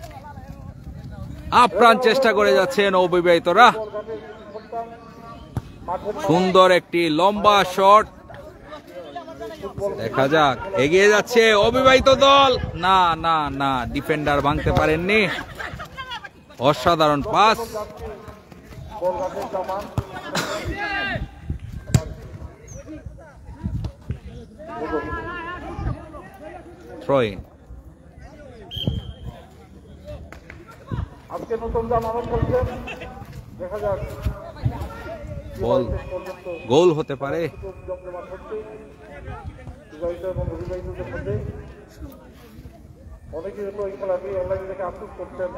আপ্রাণ চেষ্টা করে যাচ্ছেন অবিবাহিতরা। সুন্দর একটি লম্বা শট, দেখা যাক, এগিয়ে যাচ্ছে অবিবাহিত দল। না না না, ডিফেন্ডার ভাঙতে পারেননি। অসাধারণ পাস, থ্রো ইন। আজকে নতুন জামানত খেলছেন, দেখা যাক বল গোল হতে পারে। জমজমাট হচ্ছে বিবাহিত এবং অবিবাহিতদের মধ্যে। অনেকেই হয়তো এই খেলাটি অনলাইন থেকে আফসোস করছেন,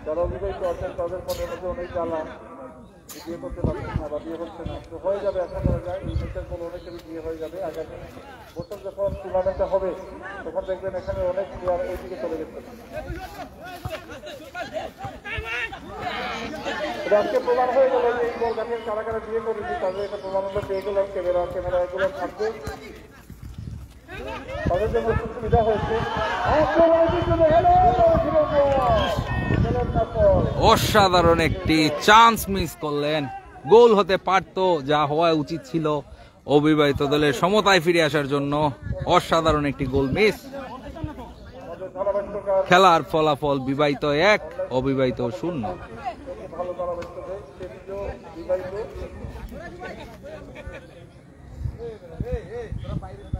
যারা অবিবাহিত আছেন তাদের মনের মধ্যে অনেক জ্বালা, বিয়ে করতে পারছেন না বা বিয়ে হচ্ছে না। তো হয়ে যাবে, আশা করা যায় এই ম্যাচের পর অনেকেরই বিয়ে হয়ে যাবে। আগামী বছর যখন টুর্নামেন্টটা হবে তখন দেখবেন এখানে অনেক প্লেয়ার এইদিকে চলে গেছে। আজকে প্রমাণ হয়ে গেল যে এই বলগানের কারা কারা বিয়ে করেছে, তাদের একটা প্রমাণ আমরা পেয়ে গেলাম। ক্যামেরা এগুলো থাকবে, তাদের জন্য খুব সুবিধা হয়েছে। অসাধারণ একটি চান্স মিস করলেন, গোল হতে পারত, যা হওয়া উচিত ছিল অবিবাহিত দলের সমতায় ফিরে আসার জন্য। অসাধারণ একটি গোল মিস। খেলার ফলাফল বিবাহিত 1, অবিবাহিত 0। ভালো ধারাবাহিক বিবাহিত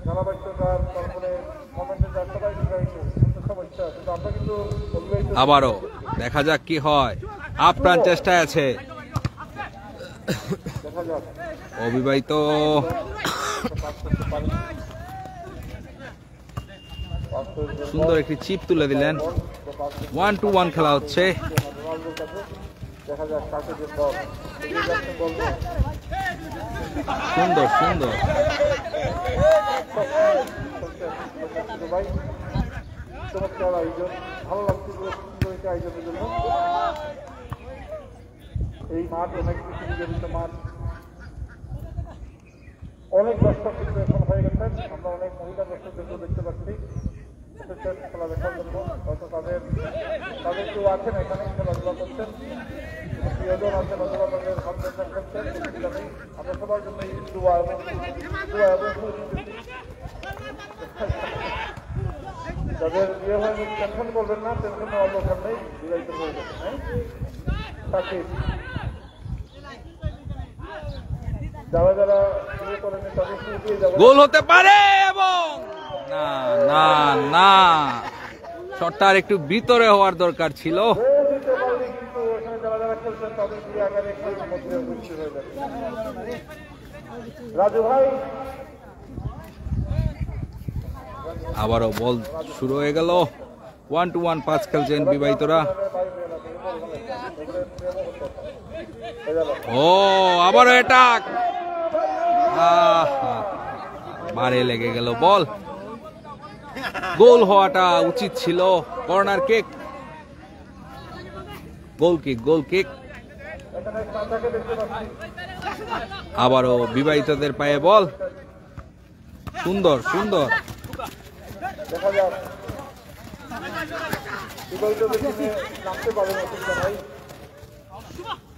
ধারাবাহিকতার, তারপরে কমেন্টে যার সবাই বিবাহিত সমস্যা, কিন্তু আমরা কিন্তু অবিবাহিত। আবারও দেখা যাক কি হয়, আপ্রাণ চেষ্টায় আছে দেখা যাক অবিবাহিত। সুন্দর একটি চিপ তুলে দিলেন। 1-1 খেলা হচ্ছে। রোনাল্ডোর কাছে দেখা যাক কাকে যে বল এগিয়ে যাচ্ছে, বল সুন্দর সুন্দর ভাই, চমৎকার আয়োজন, ভালো লাগছে সুন্দর আয়োজনের জন্য। এই মাঠ অনেক কিছু নিবেদিত মাঠ, অনেক দর্শক কিন্তু এখন হয়ে গেছেন। আমরা অনেক মহিলা দর্শকদেরকেও দেখতে পাচ্ছি খেলা দেখার জন্য। হয়তো তাদের কেউ আছেন এখানে খেলাধুলা করছেন, প্রিয়জন আছেন, অথবা তাদের হাত দেখা করছেন। আমরা সবার জন্য দোয়া এবং যাদের বিয়ে হয়ে টেনশন করবেন না, টেনশন নেওয়ার দরকার নেই, বিবাহিত হয়ে যাবে। হ্যাঁ, সাকিব যারা যারা বিয়ে করেনি তাদের দিয়ে যাবে, গোল হতে পারে। এবং না না না, শটটার একটু ভিতরে হওয়ার দরকার ছিল। দিতে পারলে কিন্তু এখানে যারা যারা খেলছেন তাদের বিয়ে আগামী খেলার মধ্যে বৃষ্টি হয়ে যাবে। রাজু ভাই আবারও বল শুরু হয়ে গেল। 1-1 পাঁচ খেলছেন বিবাহিতরা। ও আবারও অ্যাটাক, বারে লেগে গেল বল। গোল হওয়াটা উচিত ছিল। কর্নার কিক, গোল কিক, গোল কিক। আবারও বিবাহিতদের পায়ে বল। সুন্দর সুন্দর, দেখা যাক বিবাহিতদের টিমে নামতে পারেন অসুবিধা নাই,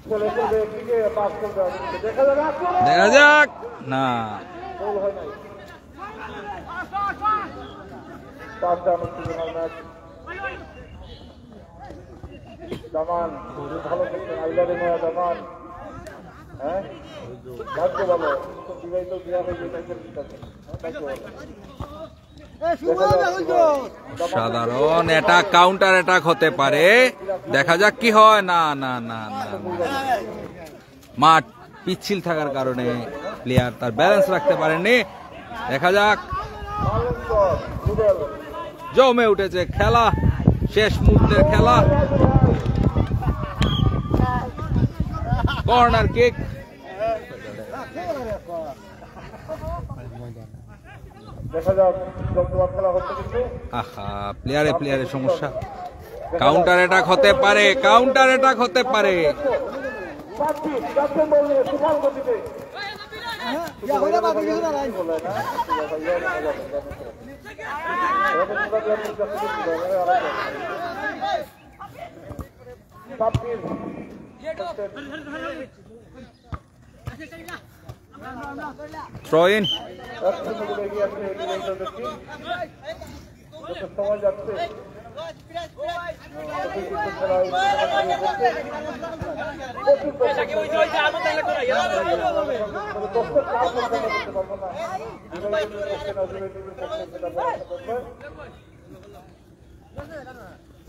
ছেলে খেলবে দিকে পাস করবে। দেখা যাক, দেখা যাক। না, গোল হয় নাই। 5টা অনুশীলনের ম্যাচ। দামান ভালো খেলছেন, আইলারে নেয়া দামান। হ্যাঁ, ভাগ্য ভালো, বিবাহিত বিয়া হয়ে যেতে ভাগ্য ভালো। সাধারণ অ্যাটাক, কাউন্টার অ্যাটাক হতে পারে। দেখা যাক কি হয়। না না না না, মাঠ পিচ্ছিল থাকার কারণে প্লেয়ার তার ব্যালেন্স রাখতে পারেননি। দেখা যাক, জমে উঠেছে খেলা, শেষ মুহূর্তের খেলা। কর্নার কিক, দেখা যাক জমজমাট খেলা হচ্ছে কিন্তু। আহা, প্লেয়ারের সমস্যা। কাউন্টার অ্যাটাক হতে পারে, কাউন্টার অ্যাটাক হতে পারে। Throw in. সময় যাচ্ছে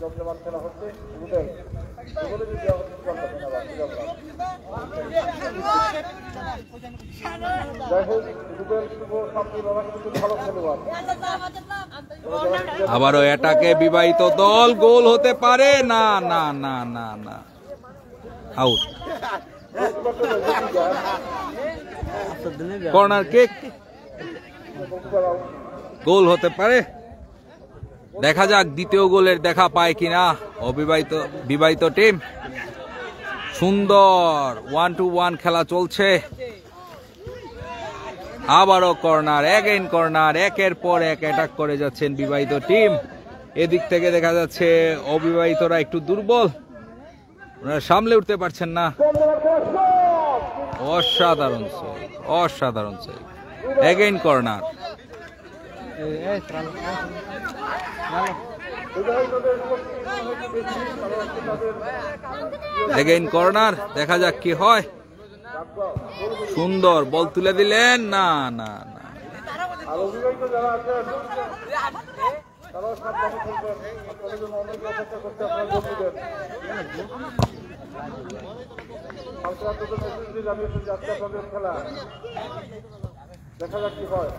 জমজমান খেলা হচ্ছে যাই হোক রুবেল শুভ সামনে বাবা কিন্তু ভালো খেলোয়াড়। আবারও অ্যাটাকে বিবাহিত দল, গোল হতে পারে না, না না না না, আউট। কর্নার কিক, গোল হতে পারে। দেখা যাক দ্বিতীয় গোলের দেখা পায় কিনা বিবাহিত টিম। সুন্দর 1-1 খেলা চলছে। আবারও কর্নার, এগেইন কর্নার, একের পর এক অ্যাটাক করে যাচ্ছেন বিবাহিত টিম। এদিক থেকে দেখা যাচ্ছে অবিবাহিতরা একটু দুর্বল, ওনারা সামলে উঠতে পারছেন না। অসাধারণ সেভ, অসাধারণ save. Again corner, again corner, দেখা যাক কি হয়। সুন্দর বল তুলে দিলেন, না না না। আর অভিভাবক যারা আছেন তারাও সাবধানে খেলবেন, আপনাদের জন্য অনেক অপেক্ষা করতে আপনারা যোগ দিবেন। কালকে আপনাদের মেসেজ দিয়ে জানিয়েছেন যে আজকে আপনাদের খেলা, দেখা যাক কি হয়।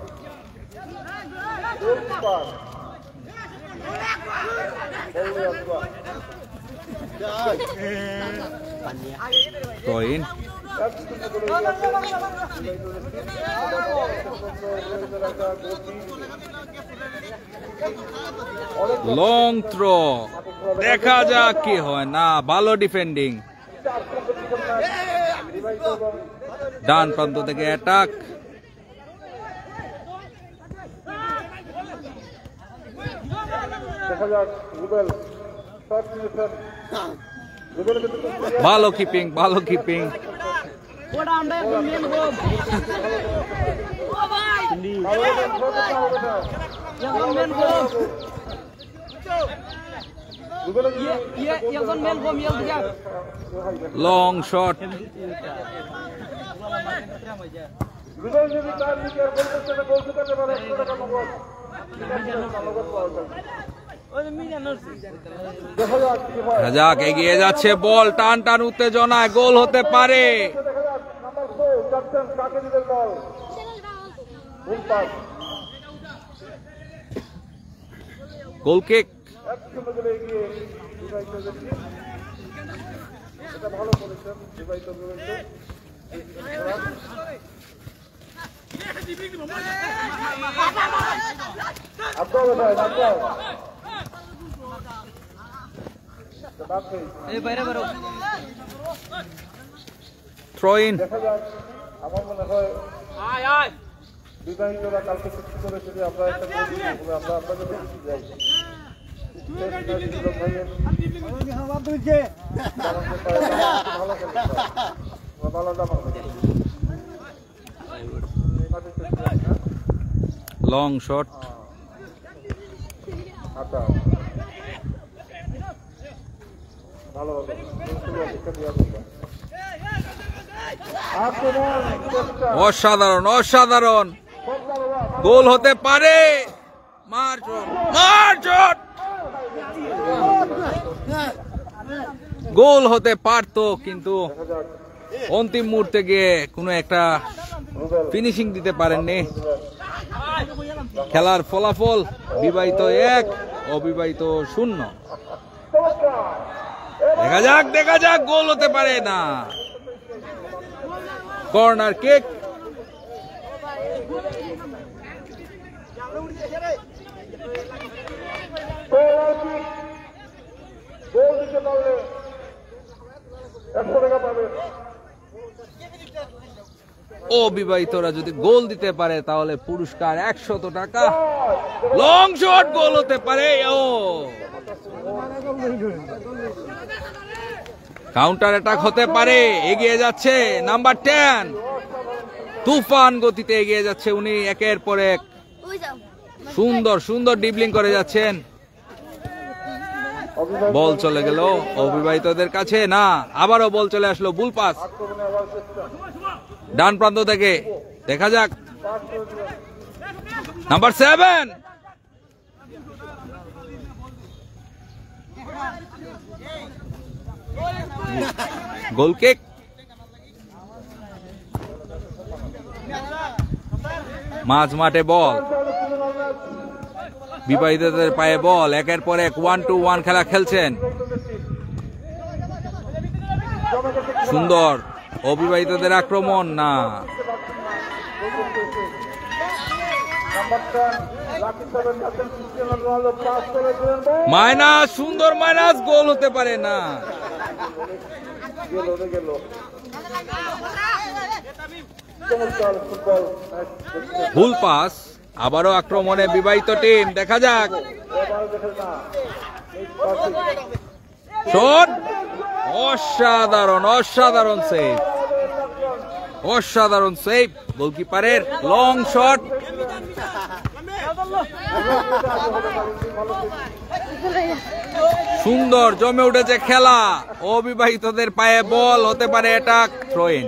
লং থ্রো, দেখা যাক কি হয়। না, ভালো ডিফেন্ডিং। ডান প্রান্ত থেকে অ্যাটাক। দেখা যাক রুবেল শট নিয়েছেন, ভালো কিপিং, ভালো কিপিং। Long shot. রুবেল যদি তার নিজের গোল করতে গোল করতে পারে 100 টাকা নগদ। দেখা যাক, এগিয়ে যাচ্ছে বল, টান টান উত্তেজনায় গোল হতে পারে। গোল কিক, ভালো করেছেন বিবাহিত থ্রো ইন। দেখা যাক, আমার মনে হয় বিবাহিতরা কালকে চুক্তি করেছে যে আমরা একটা আমরা আপনাদের যাই লং শট। আচ্ছা, ভালো হবে। অসাধারণ, অসাধারণ। গোল হতে পারে। গোল হতে পারতো, কিন্তু অন্তিম মুহূর্তে গিয়ে কোনো একটা ফিনিশিং দিতে পারেননি। খেলার ফলাফল বিবাহিত 1, অবিবাহিত 0। দেখা যাক, দেখা যাক, গোল হতে পারে না। কর্নার কিক, গোল দিতে পারলে 100 টাকা পাবে। অবিবাহিতরা যদি গোল দিতে পারে তাহলে পুরস্কার 100 টাকা। লং শট গোল হতে পারে। ও কাউন্টার অ্যাটাক হতে পারে। এগিয়ে যাচ্ছে নাম্বার 10, তুফান গতিতে এগিয়ে যাচ্ছে উনি, একের পর এক সুন্দর সুন্দর ডিবলিং করে যাচ্ছেন। বল চলে গেল অবিবাহিতদের কাছে, না আবারও বল চলে আসলো। বুল পাস ডান প্রান্ত থেকে, দেখা যাক নাম্বার 7, গোল কিক। মাঝ মাঠে বল, বিবাহিতদের পায়ে বল, একের পর এক 1-2-1 খেলা খেলছেন। সুন্দর অবিবাহিতদের আক্রমণ, না মাইনাস, সুন্দর মাইনাস, গোল হতে পারে না। ভুল পাস, আবারও আক্রমণে বিবাহিত টিম, দেখা যাক। শট, অসাধারণ অসাধারণ সেভ, অসাধারণ সেভ গোলকিপারের। লং শট, সুন্দর জমে উঠেছে খেলা। অবিবাহিতদের পায়ে বল, হতে পারে attack, throw in.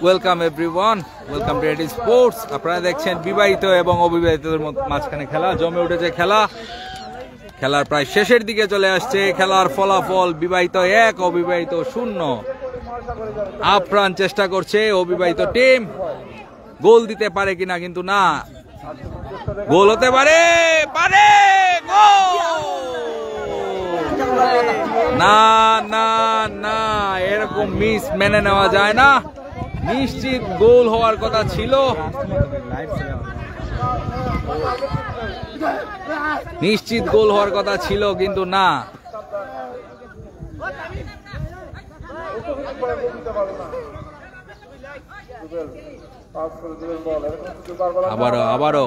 Welcome everyone, welcome to এটি স্পোর্টস। আপনারা দেখছেন বিবাহিত এবং অবিবাহিতদের মাঝখানে খেলা, জমে উঠেছে খেলা। খেলার প্রায় শেষের দিকে চলে আসছে। খেলার ফলাফল বিবাহিত 1, অবিবাহিত 0। আপ্রাণ চেষ্টা করছে অবিবাহিত টিম, গোল দিতে পারে কিনা, কিন্তু না, গোল হতে পারে, পারে না না না, এরকম মিস মেনে নেওয়া যায় না। নিশ্চিত গোল হওয়ার কথা ছিল, নিশ্চিত গোল হওয়ার কথা ছিল, কিন্তু না। আবারও আবারও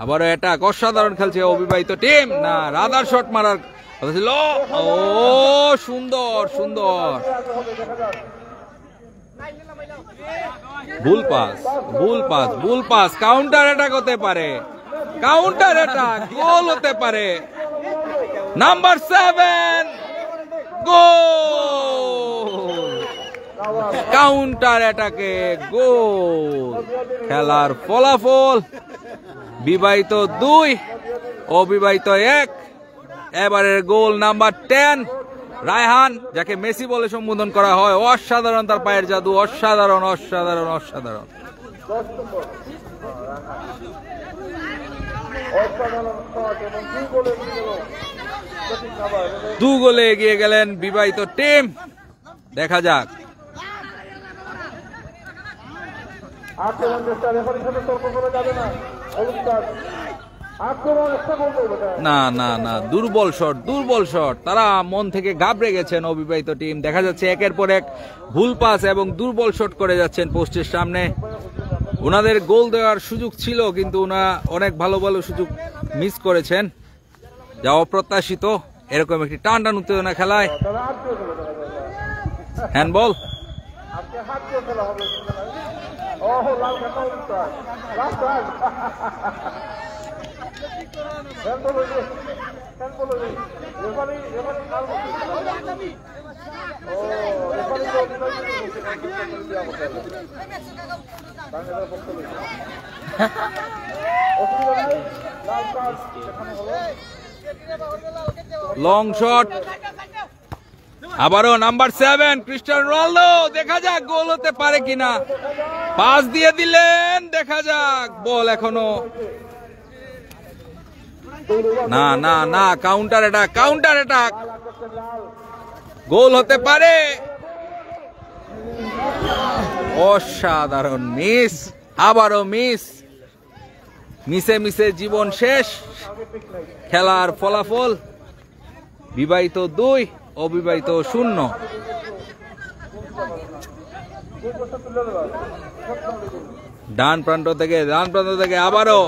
আবারও এটা অসাধারণ খেলছে অবিবাহিত টিম, না রাদার শট মারার কথা ছিল। ও সুন্দর সুন্দর, ভুল পাস, ভুল পাস, ভুল পাস। কাউন্টার অ্যাটাক হতে পারে, কাউন্টার অ্যাটাক, গোল হতে পারে। নাম্বার 7, গোল, কাউন্টার অ্যাটাকে গোল। খেলার ফলাফল বিবাহিত 2, অবিবাহিত 1। এবারের গোল নাম্বার 10, রায়হান, যাকে মেসি বলে সম্বোধন করা হয়। অসাধারণ তার পায়ের জাদু, অসাধারণ অসাধারণ অসাধারণ। 2 গোলে এগিয়ে গেলেন বিবাহিত টিম, দেখা যাক। না না না, দুর্বল শট, দুর্বল শট। তারা মন থেকে ঘাবড়ে গেছেন অবিবাহিত টিম, দেখা যাচ্ছে একের পর এক ভুল পাস এবং দুর্বল শট করে যাচ্ছেন পোস্টের সামনে। ওনাদের গোল দেওয়ার সুযোগ ছিল, কিন্তু ওনারা অনেক ভালো ভালো সুযোগ মিস করেছেন, যা অপ্রত্যাশিত এরকম একটি টান টান উত্তেজনা খেলায়। হ্যান্ডবল, লং শট, আবারও নাম্বার 7 ক্রিস্টিয়ানো রোনালদো, দেখা যাক গোল হতে পারে কিনা। পাস দিয়ে দিলেন, দেখা যাক। বল এখনো না না না, কাউন্টার অ্যাটাক, কাউন্টার অ্যাটাক, গোল হতে পারে। অসাধারণ মিস, আবারও মিস, মিসে মিসে জীবন শেষ। খেলার ফলাফল বিবাহিত 2, অবিবাহিত 0। ডান প্রান্ত থেকে আবারও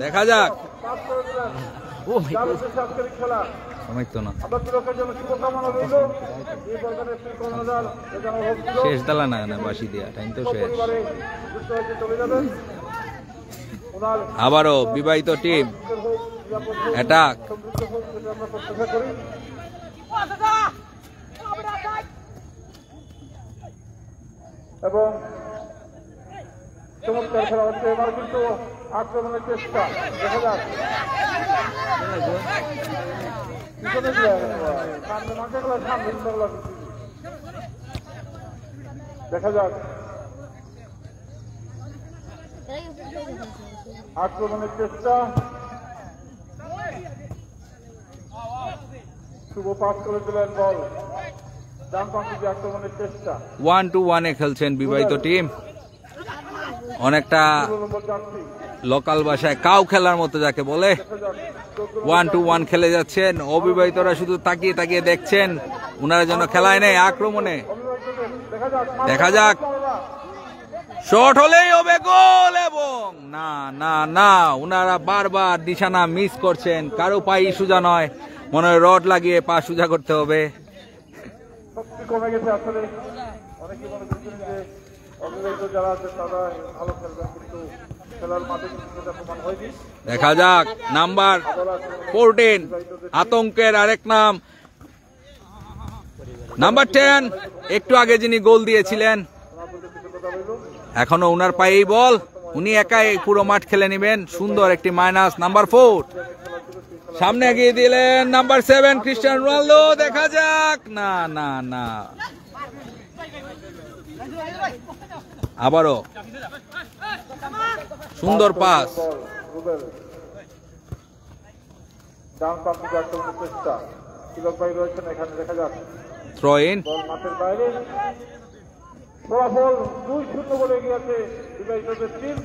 দেখা যাক। সময় তো না, শেষ দালা না বাসি দিয়া, টাইম তো শেষ। আবারও বিবাহিত টিম অ্যাটাক। এবং চমৎকার খেলা হচ্ছে, এবার কিন্তু আক্রমণের চেষ্টা। দেখা যাক দেখা যাক আক্রমণের চেষ্টা। শুভ পাস করে দিলেন বল, ডান পাশে আক্রমণের চেষ্টা। 1-1 খেলছেন বিবাহিত টিম, অনেকটা লোকাল ভাষায় কাউ খেলার মতো যাকে বলে। 1-1 খেলে যাচ্ছেন। অবিবাহিতরা শুধু তাকিয়ে তাকিয়ে দেখছেন, উনারা যেন খেলায় নেই আক্রমণে। দেখা যাক, শট হলেই হবে গোল। এবং না না না, উনারা বারবার নিশানা মিস করছেন। কারো পাই সোজা নয়, মনে হয় রড লাগিয়ে পা সোজা করতে হবে। শক্তি কমে গেছে আসলে। অনেকে মনে করছেন যে অবিবাহিত যারা আছে তারা ভালো খেলবেন, কিন্তু খেলার মাঠে কিন্তু সেটা প্রমাণ হয়নি। দেখা যাক, নাম্বার 14 আতঙ্কের আরেক নাম, নাম্বার 10 একটু আগে যিনি গোল দিয়েছিলেন, এখনো উনার পায়েই বল। উনি একাই পুরো মাঠ খেলে নেবেন। সুন্দর একটি মাইনাস। নাম্বার 4 সামনে এগিয়ে দিলেন, নাম্বার 7 ক্রিস্টিয়ানো রোনালদো। দেখা যাক, না না না, আবারও সুন্দর পাস। ডান পাশে আক্রমণের চেষ্টা, তিলক ভাই রয়েছেন এখানে। দেখা যাক, থ্রো ইন। বল মাঠের বাইরে। ফলাফল 2-0 বলে গিয়েছে বিবাহিতদের টিম।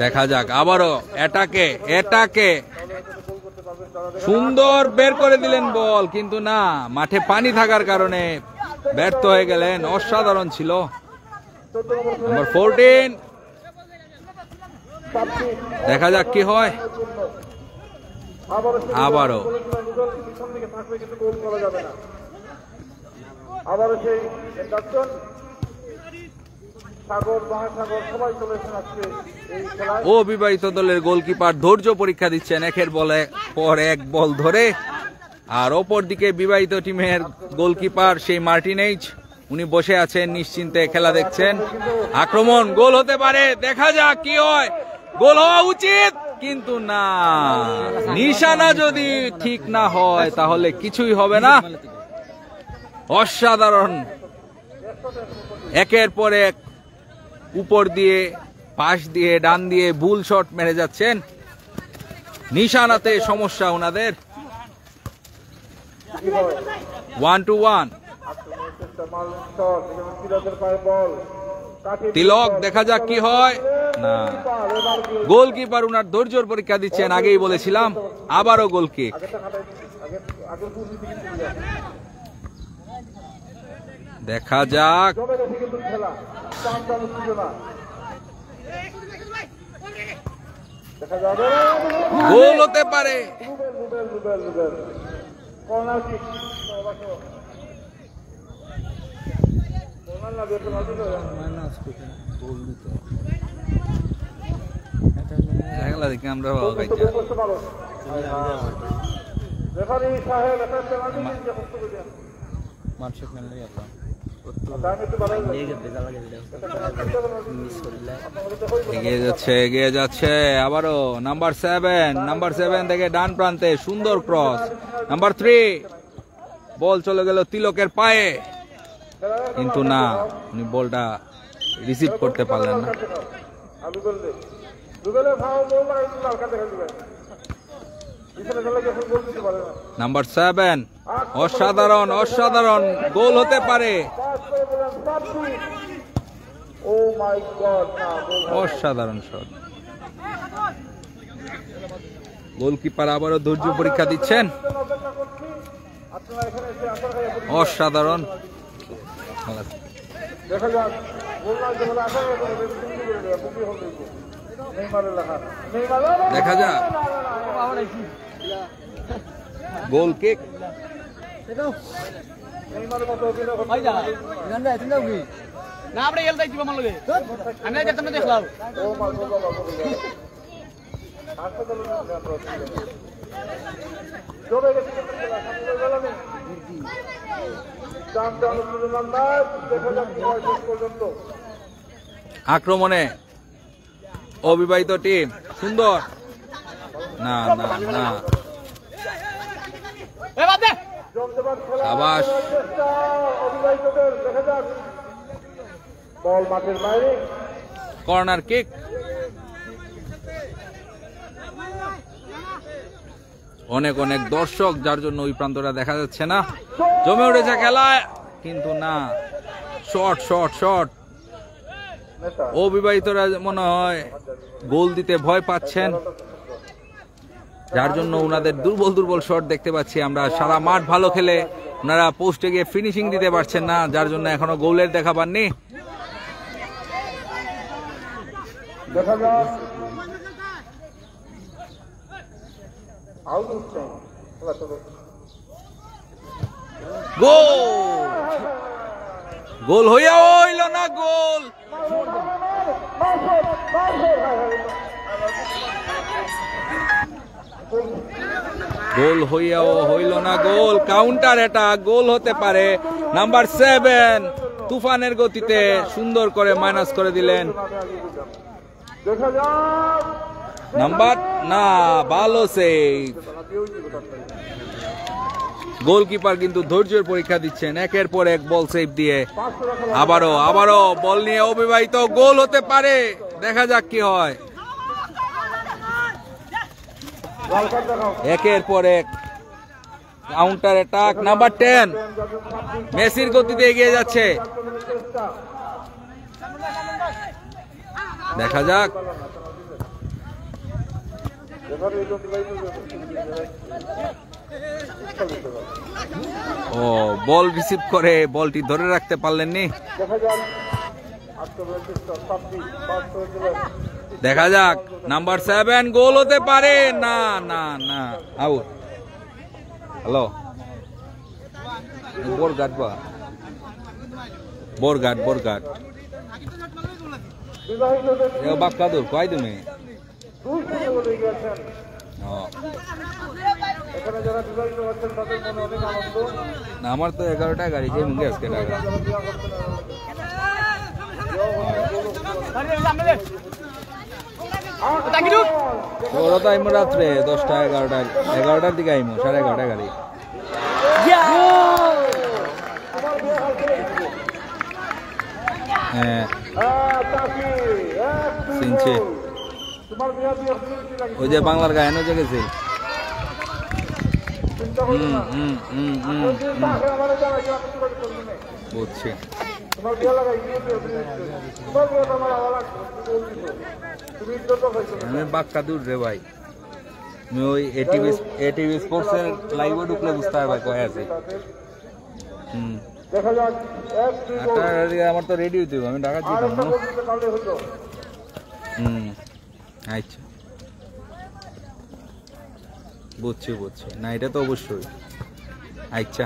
দেখা যাক আবারও এটাকে সুন্দর বের করে দিলেন বল, কিন্তু না, মাঠে পানি থাকার কারণে ব্যর্থ হয়ে গেলেন। অসাধারণ ছিল। নাম্বার 14, দেখা যাক কি হয়। আবারও সেই ইন্ডাকশন। সাগর মহাসাগর সবাই চলেছেন আজকে এই খেলায়। অবিবাহিত দলের গোলকিপার ধৈর্য পরীক্ষা দিচ্ছেন একের বলে পর এক বল ধরে। আর অপর দিকে বিবাহিত টিমের গোলকিপার সেই মার্টিনেজ, উনি বসে আছেন নিশ্চিন্তে খেলা দেখছেন। আক্রমণ, গোল হতে পারে। দেখা যাক কি হয়। গোল হওয়া উচিত, কিন্তু না, নিশানা যদি ঠিক না হয় তাহলে কিছুই হবে না। অসাধারণ, একের পর এক উপর দিয়ে, পাশ দিয়ে, ডান দিয়ে ভুল শট মেরে যাচ্ছেন। নিশানাতে সমস্যা ওনাদের। 1-1 তিলক। দেখা যাক কি হয়। না, গোলকিপার উনার ধৈর্যের পরীক্ষা দিচ্ছেন, আগেই বলেছিলাম। আবারও গোল কিক। দেখা যাক, গোল হতে পারে। আমরা এগিয়ে যাচ্ছে আবারও নাম্বার 7 থেকে ডান প্রান্তে সুন্দর ক্রস। নাম্বার 3, বল চলে গেল তিলকের পায়ে, কিন্তু না, উনি বলটা রিসিভ করতে পারলেন না। নাম্বার 7 অসাধারণ গোল হতে পারে। অসাধারণ শট। গোলকিপার আবারও ধৈর্য পরীক্ষা দিচ্ছেন। অসাধারণ দেখা যাক দেখা যাক গোল কিক। না আমরা এলতাই দিব আমার লগে আমি আর যেতাম না দেখলাম আক্রমণে অবিবাহিত টিম সুন্দর না না না সাবাস বল মাঠের বাইরে কর্নার কিক। অনেক অনেক দর্শক যার জন্য ওই প্রান্তটা দেখা যাচ্ছে না। জমে উঠেছে খেলা কিন্তু না শর্ট শর্ট শর্ট। অবিবাহিতরা মনে হয় গোল দিতে ভয় পাচ্ছেন যার জন্য ওনাদের দুর্বল দুর্বল শট দেখতে পাচ্ছি আমরা। সারা মাঠ ভালো খেলে ওনারা পোস্টে গিয়ে ফিনিশিং দিতে পারছেন না যার জন্য এখনো গোলের দেখা পাননি। দেখা যাক গোল গোল হইয়া হইল না গোল। গোল হইয়াও হইল না গোল। কাউন্টার এটা গোল হতে পারে। নাম্বার 7 তুফানের গতিতে সুন্দর করে মাইনাস করে দিলেন। দেখা যাক নাম্বার না ভালো সেভ। গোলকিপার কিন্তু ধৈর্যের পরীক্ষা দিচ্ছেন একের পর এক বল সেভ দিয়ে। আবারও আবারও বল নিয়ে অবিবাহিত গোল হতে পারে। দেখা যাক কি হয়। একের পর এক কাউন্টার অ্যাটাক। নাম্বার 10 মেসির গতিতে এগিয়ে যাচ্ছে। দেখা যাক ও বল রিসিভ করে বলটি ধরে রাখতে পারলেননি। দেখা যাক নাম্বার 7 গোল হতে পারে না না না আউট। হ্যালো বোরঘাট বা বোরঘাট বোরঘাট বাক্কাদুর কয় তুমি আমার তো 11টা গাড়ি যে মুঙ্গে আজকে টাকা ওরা তো আইমো রাত্রে 10টা 11টার দিকে আইমো 11:30 গাড়ি। হ্যাঁ চিনছে ওই যে বাংলার গায়নও যে গেছে। বুঝছি আমি বাক্কা দূর রে ভাই। আমি ওই এটিভি স্পোর্টসের লাইভে ঢুকলে বুঝতে হবে কয় আছে। আমার তো রেডি হইতে আমি ঢাকা যেতাম। আচ্ছা বুঝছি বুঝছি না এটা তো অবশ্যই। আচ্ছা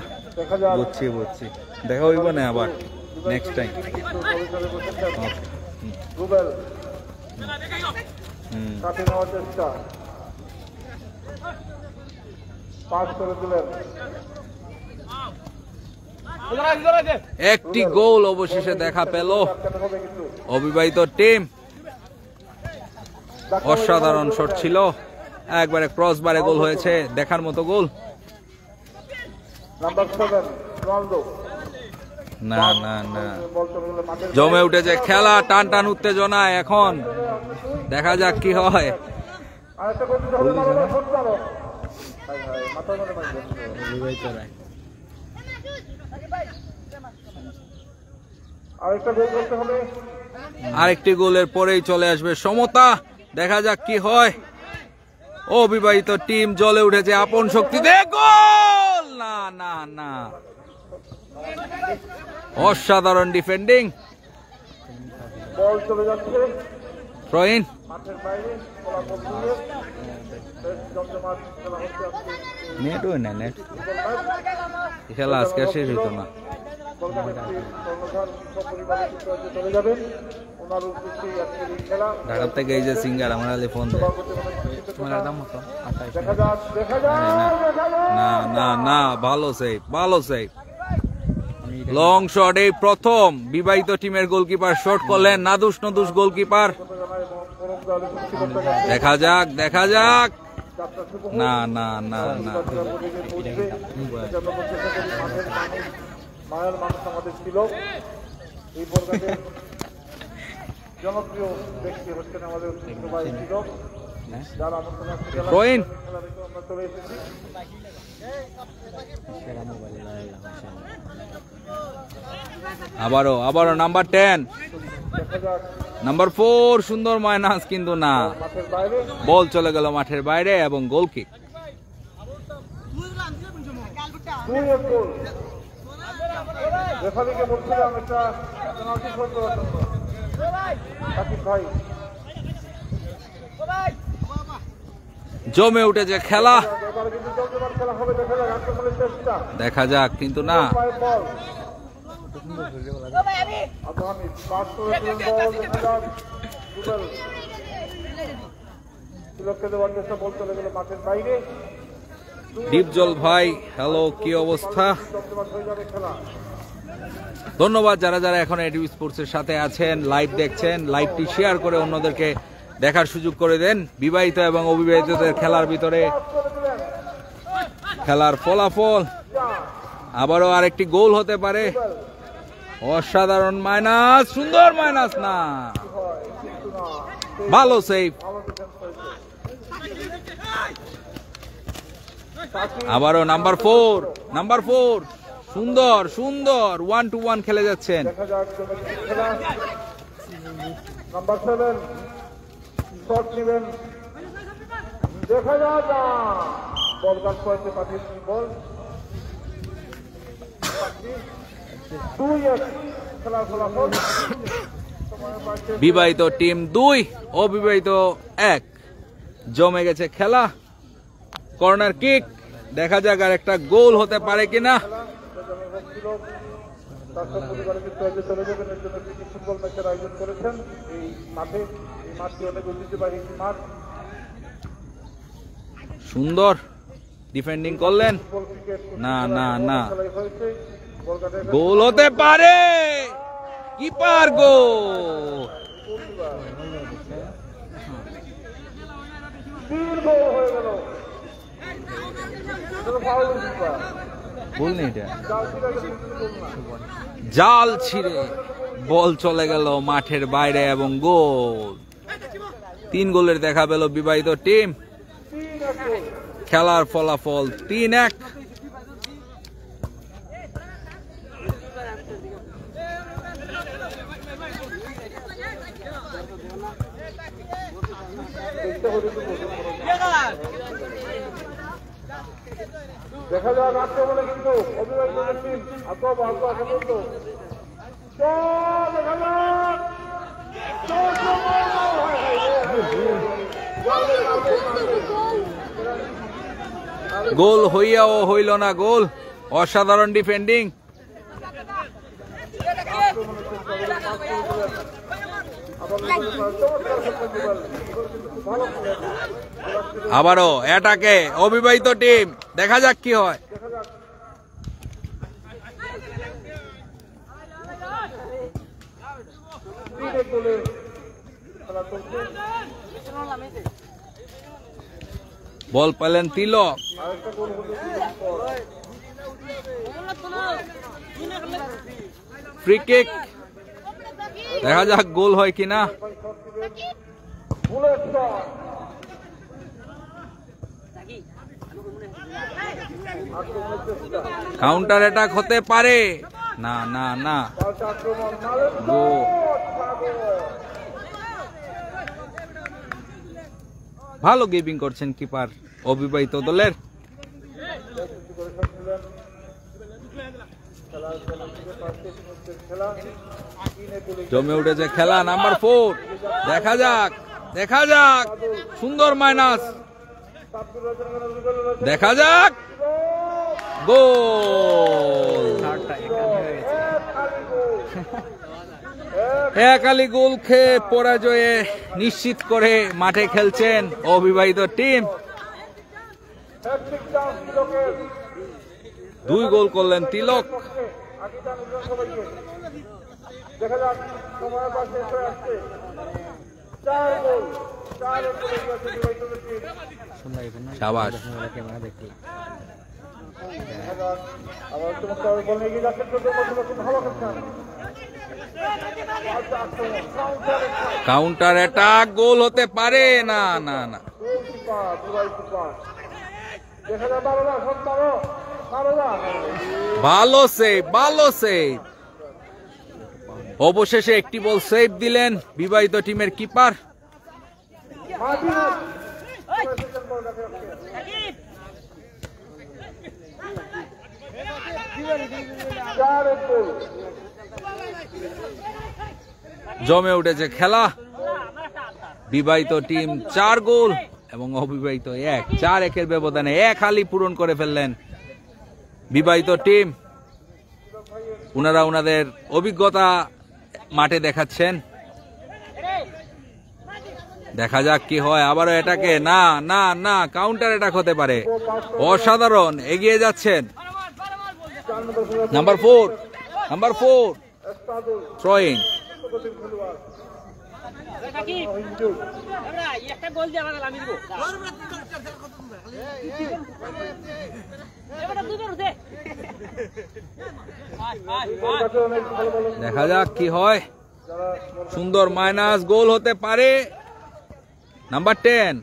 বুঝছি বুঝছি দেখা হইব না আবার নেক্সট টাইম। একটি গোল অবশেষে দেখা পেল অবিবাহিত টিম। অসাধারণ শট ছিল একবারে ক্রস বারে গোল হয়েছে দেখার মতো গোল। না না না জমে উঠেছে খেলা টান টান উত্তেজনা। এখন দেখা যাক কি হয়। আরেকটি গোলের পরেই চলে আসবে সমতা। দেখা যাক কি হয়। অবিবাহিত টিম জ্বলে উঠেছে আপন শক্তিতে। গোল! না না না, অসাধারণ ডিফেন্ডিং। বল চলে যাচ্ছে থ্রো ইন। মাঠের বাইরে, ফলাফল দিয়ে বেশ জমজমাট খেলা হচ্ছে আজকে। নেট ওই না, নেট খেলা আজকে শেষ হইতো না। কর্ণধার সপরিবারে যুক্তরাজ্যে চলে যাবেন। ওনার উদ্দেশ্যেই আজকের এই খেলা। ঢাকা থেকে এই যে সিঙ্গার আমার আলী ফোন দেয়। দেখা যাক, দেখা যাক, দেখা যাক। না না না, ভালো সেভ, ভালো সেভ। লং শট, এই প্রথম বিবাহিত টিমের গোলকিপার শট করলেন। নাদুস নদুস গোলকিপার। দেখা যাক, দেখা যাক। না না না না, মায়ের মানুষ আমাদের ছিল। এই বর্গাদের জনপ্রিয় ব্যক্তি হচ্ছেন আমাদের ভাই ছিল, যার আমন্ত্রণ থ্রো ইন। খেলা দেখে আমরা চলে এসেছি। আবারও আবারও নাম্বার 10, দেখা যাক নাম্বার 4 সুন্দর মাইনাস, কিন্তু না, মাঠের বাইরে বল চলে গেল মাঠের বাইরে এবং গোল কিক। 2-1 গোল। রেফারিকে বলছিলাম একটা পেনাল্টি শট দেওয়ার জন্য। সাকিব ভাই জমে উঠেছে খেলা। এবারে কিন্তু জমজমাট খেলা হবে। দেখা যাক আক্রমণের চেষ্টা। দেখা যাক, কিন্তু না। পায়ের বল আব্দুল পাস করেছিলেন বল। দেখা যাক রুবেল তিলককে দেওয়ার চেষ্টা, বল চলে গেল মাঠের বাইরে। দীপজল ভাই, হ্যালো, কি অবস্থা? জমজমাট হয়ে যাবে খেলা। ধন্যবাদ যারা যারা এখন এটিভি স্পোর্টস এর সাথে আছেন, লাইভ দেখছেন। লাইভটি শেয়ার করে অন্যদেরকে দেখার সুযোগ করে দেন। বিবাহিত এবং অবিবাহিতদের খেলার ভিতরে খেলার ফলাফল আবারও আরেকটি গোল হতে পারে। অসাধারণ মাইনাস, সুন্দর মাইনাস, না, ভালো সেভ। আবারও নাম্বার 4, নাম্বার 4 সুন্দর সুন্দর 1-1 খেলে যাচ্ছেন। দেখা যাক খেলা। নাম্বার 7 শট নেবেন। দেখা যাক বল কাট করতে পাঠিয়েছেন বল। 2-1 খেলার ফলাফল। বিবাহিত টিম 2, অবিবাহিত 1। জমে গেছে খেলা। কর্নার কিক, দেখা যাক আর একটা গোল হতে পারে কিনা। পরিবারে যুক্তরাজ্যে চলে যাবেন, এর জন্য তিনি ফুটবল ম্যাচের আয়োজন করেছেন এই মাঠে। এই মাঠটি অনেক ঐতিহ্যবাহী একটি মাঠ। সুন্দর ডিফেন্ডিং করলেন। ফুটবল ক্রিকেট না না না, খেলাই হয়েছে। কলকাতায় গোল হতে পারে। কিপার গোল। 3 গোল হয়ে গেল। ফাউল কিপার গোল নেই এটা, গোল না। জাল ছিঁড়ে বল চলে গেল মাঠের বাইরে এবং গোল। 3 গোলের দেখা পেল বিবাহিত টিম। খেলার ফলাফল 3-1। দেখা যাক আক্রমণে কিন্তু অবিবাহিত টিম আক্রমণ আসা পর্যন্ত দেখা যাক। গোল হইয়াও হইল না গোল। অসাধারণ ডিফেন্ডিং। আবারও অ্যাটাকে অবিবাহিত টিম, দেখা যাক কি হয়। বল পেলেন তিলক। ফ্রি কিক, দেখা যাক গোল হয় কিনা। কাউন্টার অ্যাটাক হতে পারে। না না না, গোল। ভালো গিভিং করছেন কিপার অবিবাহিত দলের। জমে উঠেছে খেলা। নাম্বার 4, দেখা যাক দেখা যাক, সুন্দর মাইনাস, দেখা যাক, গোল। একালি গোল খেয়ে পরাজয়ে নিশ্চিত করে মাঠে খেলছেন অবিবাহিত টিম। 2 গোল করলেন তিলক। দেখা যাক সময় পাশে হয়ে আসছে 4 গোল 4 গোল শাবাশ। আবার চমৎকার বল এগিয়ে যাচ্ছে, ভালো খেলছেন। কাউন্টার অ্যাটাক, গোল হতে পারে না, না না। দেখা যাক বারোদা, বারোদা ভালো সেভ, ভালো সেভ। অবশেষে একটি বল সেভ দিলেন বিবাহিত টিমের কিপার। জমে উঠেছে খেলা। বিবাহিত টিম 4 গোল এবং অবিবাহিত 1। 4-1 ব্যবধানে 1 হালি পূরণ করে ফেললেন বিবাহিত টিম। ওনারা ওনাদের অভিজ্ঞতা মাঠে দেখাচ্ছেন। দেখা যাক কি হয়। আবারও এটাকে না না না, কাউন্টার অ্যাটাক হতে পারে। অসাধারণ, এগিয়ে যাচ্ছেন নাম্বার 4, থ্রো ইন। দেখা যাক কি হয়। সুন্দর মাইনাস, গোল হতে পারে। নাম্বার 10,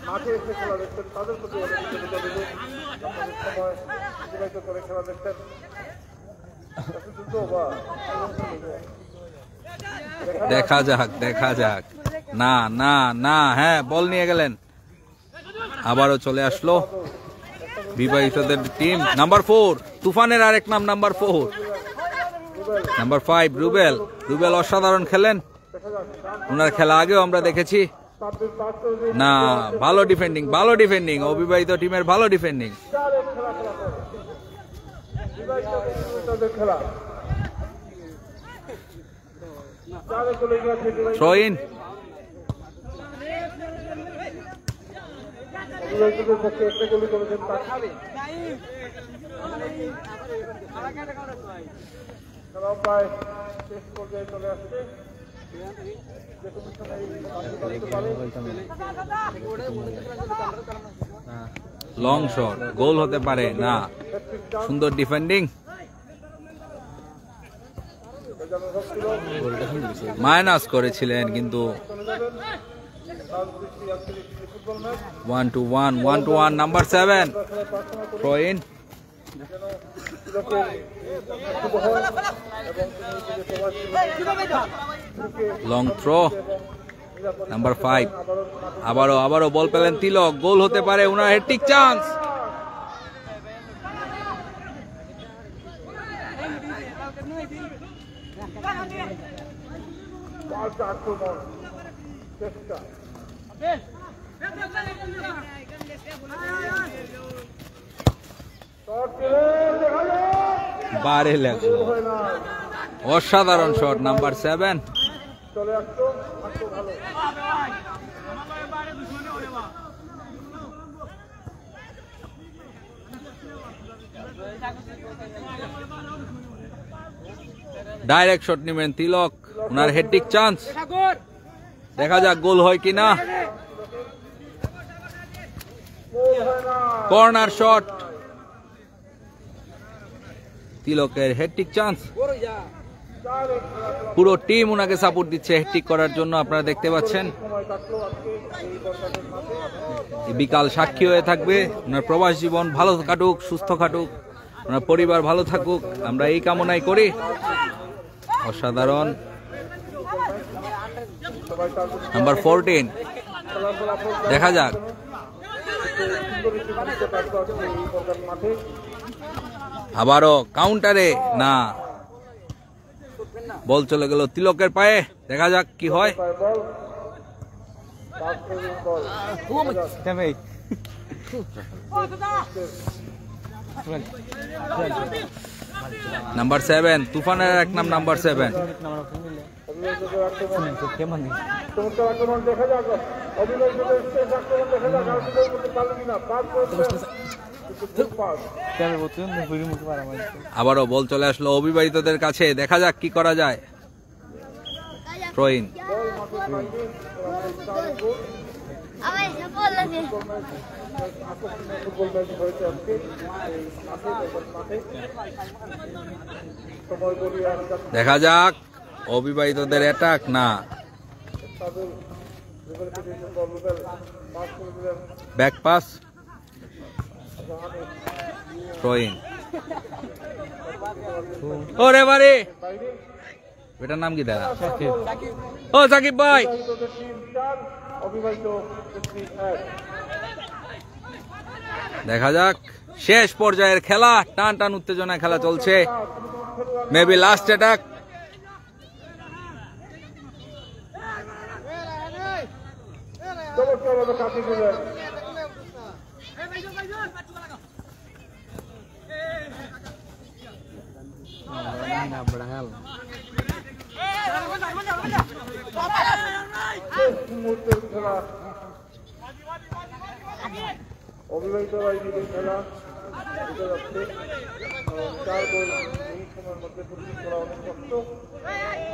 মাঠে এসে খেলা দেখছেন তাদের প্রতি করে খেলা দেখছেন। দেখা যাক দেখা যাক। না না না, হ্যাঁ বল নিয়ে গেলেন। আবারও চলে আসলো বিবাহিতদের টিম। নাম্বার 4, তুফানের আরেক নাম নাম্বার 4। নাম্বার 5, রুবেল। রুবেল অসাধারণ খেলেন। ওনার খেলা আগেও আমরা দেখেছি। না, ভালো ডিফেন্ডিং, ভালো ডিফেন্ডিং, অবিবাহিত টিমের ভালো defending. Throw in. Long shot, goal হতে পারে না। সুন্দর ডিফেন্ডিং। মাইনাস করেছিলেন কিন্তু 1-1 number 7, throw in. Long throw, number 5। আবারও বল পেলেন তিলক, গোল হতে পারে। ওনার হেডটিক চান্স। বারে লাগলো। অসাধারণ শট, নাম্বার 7। ডাইরেক্ট শট নেবেন তিলক, ওনার হেডটিক চান্স। দেখা যাক গোল হয় কিনা। কর্নার শট, তিলকের হেডটিক চান্স। পুরো টিম ওনাকে সাপোর্ট দিচ্ছে হ্যাটট্রিক করার জন্য, আপনারা দেখতে পাচ্ছেন। বিকাল সাক্ষী হয়ে থাকবে, ওনার প্রবাস জীবন ভালো কাটুক, সুস্থ কাটুক, ওনার পরিবার ভালো থাকুক, আমরা এই কামনাই করি। অসাধারণ। নাম্বার 14, দেখা যাক। আবারও কাউন্টারে, না, বল চলে গেল তিলকের পায়ে, দেখা যাক কি হয়। নাম্বার 7, তুফানের এক নাম নাম্বার 7। আবারও বল চলে আসলো অবিবাহিতদের কাছে, দেখা যাক কি করা যায়। থ্রোইন। দেখা যাক অবিবাহিতদের অ্যাটাক, না, ব্যাক পাস, থ্রোইন। ওরে বারে, এটার নাম কি দাদা? ও সাকিব ভাই, দেখা যাক শেষ পর্যায়ের খেলা, টান টান উত্তেজনা খেলা চলছে, মেবি লাস্ট অ্যাটাক। অবিবাহিতরা এই খেলা এটা যাচ্ছে 4 গোল এই সময়ের মধ্যে পরিচিত করা অনেক কষ্ট,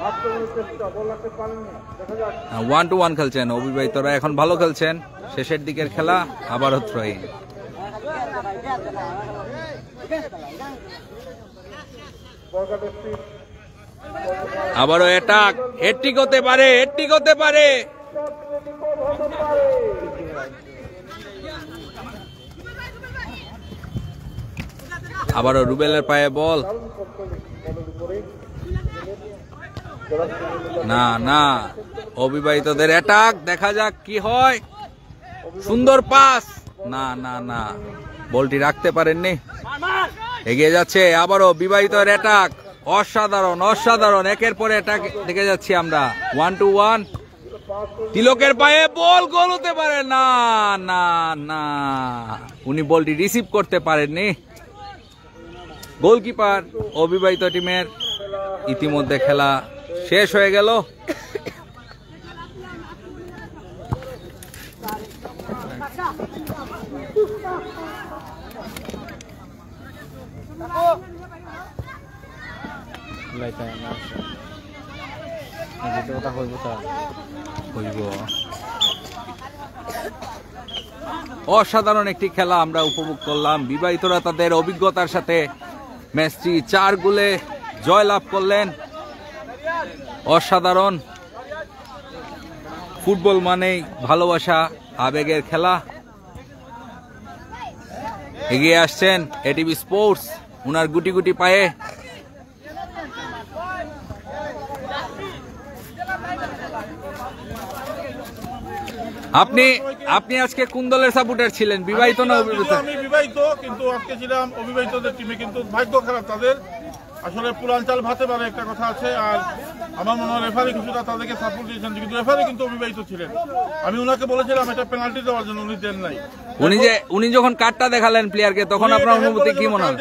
আক্রমণের চেষ্টা, বল রাখতে পারেননি। দেখা যাক 1-1 খেলছেন অবিবাহিতরা, এখন ভালো খেলছেন, শেষের দিকের খেলা। আবারও থ্রোইন। আবারও অ্যাটাক, হ্যাটট্রিক হতে পারে, হ্যাটট্রিক হতে পারে। আবারও রুবেলের পায়ে বল, না না, অবিবাহিতদের অ্যাটাক, দেখা যাক কি হয়। সুন্দর পাস, না না না, বলটি রাখতে পারেননি, এগিয়ে যাচ্ছে। আবারও বিবাহিতের অ্যাটাক, অসাধারণ অসাধারণ, একের পরে অ্যাটাক দেখে যাচ্ছি আমরা। 1-1, তিলকের পায়ে বল, গোল হতে পারে, না না না, উনি বলটি রিসিভ করতে পারেননি। গোলকিপার অবিবাহিত টিমের। ইতিমধ্যে খেলা শেষ হয়ে গেল। অসাধারণ একটি খেলা আমরা উপভোগ করলাম। বিবাহিতরা তাদের অভিজ্ঞতার সাথে ম্যাচটি 4 গোলে জয়লাভ করলেন। অসাধারণ। ফুটবল মানেই ভালোবাসা, আবেগের খেলা। এগিয়ে আসছেন এটিভি স্পোর্টস উনার গুটি গুটি পায়ে। আপনি আজকে কোন দলের সাপোর্টার ছিলেন, বিবাহিত না অবিবাহিত? আমি বিবাহিত, কিন্তু আজকে ছিলাম অবিবাহিতদের টিমে, কিন্তু ভাগ্য খারাপ তাদের। আসলে পুরান চাল ভাতে পারে একটা কথা আছে। আর আমার মনে হয় রেফারি কিছুটা তাদেরকে সাপোর্ট দিয়েছেন, কিন্তু রেফারি কিন্তু অবিবাহিত ছিলেন। আমি ওনাকে বলেছিলাম এটা পেনাল্টি দেওয়ার জন্য, উনি দেন নাই। উনি যখন কার্ডটা দেখালেন প্লেয়ারকে, তখন আপনার অনুভূতি কি মনে হয়?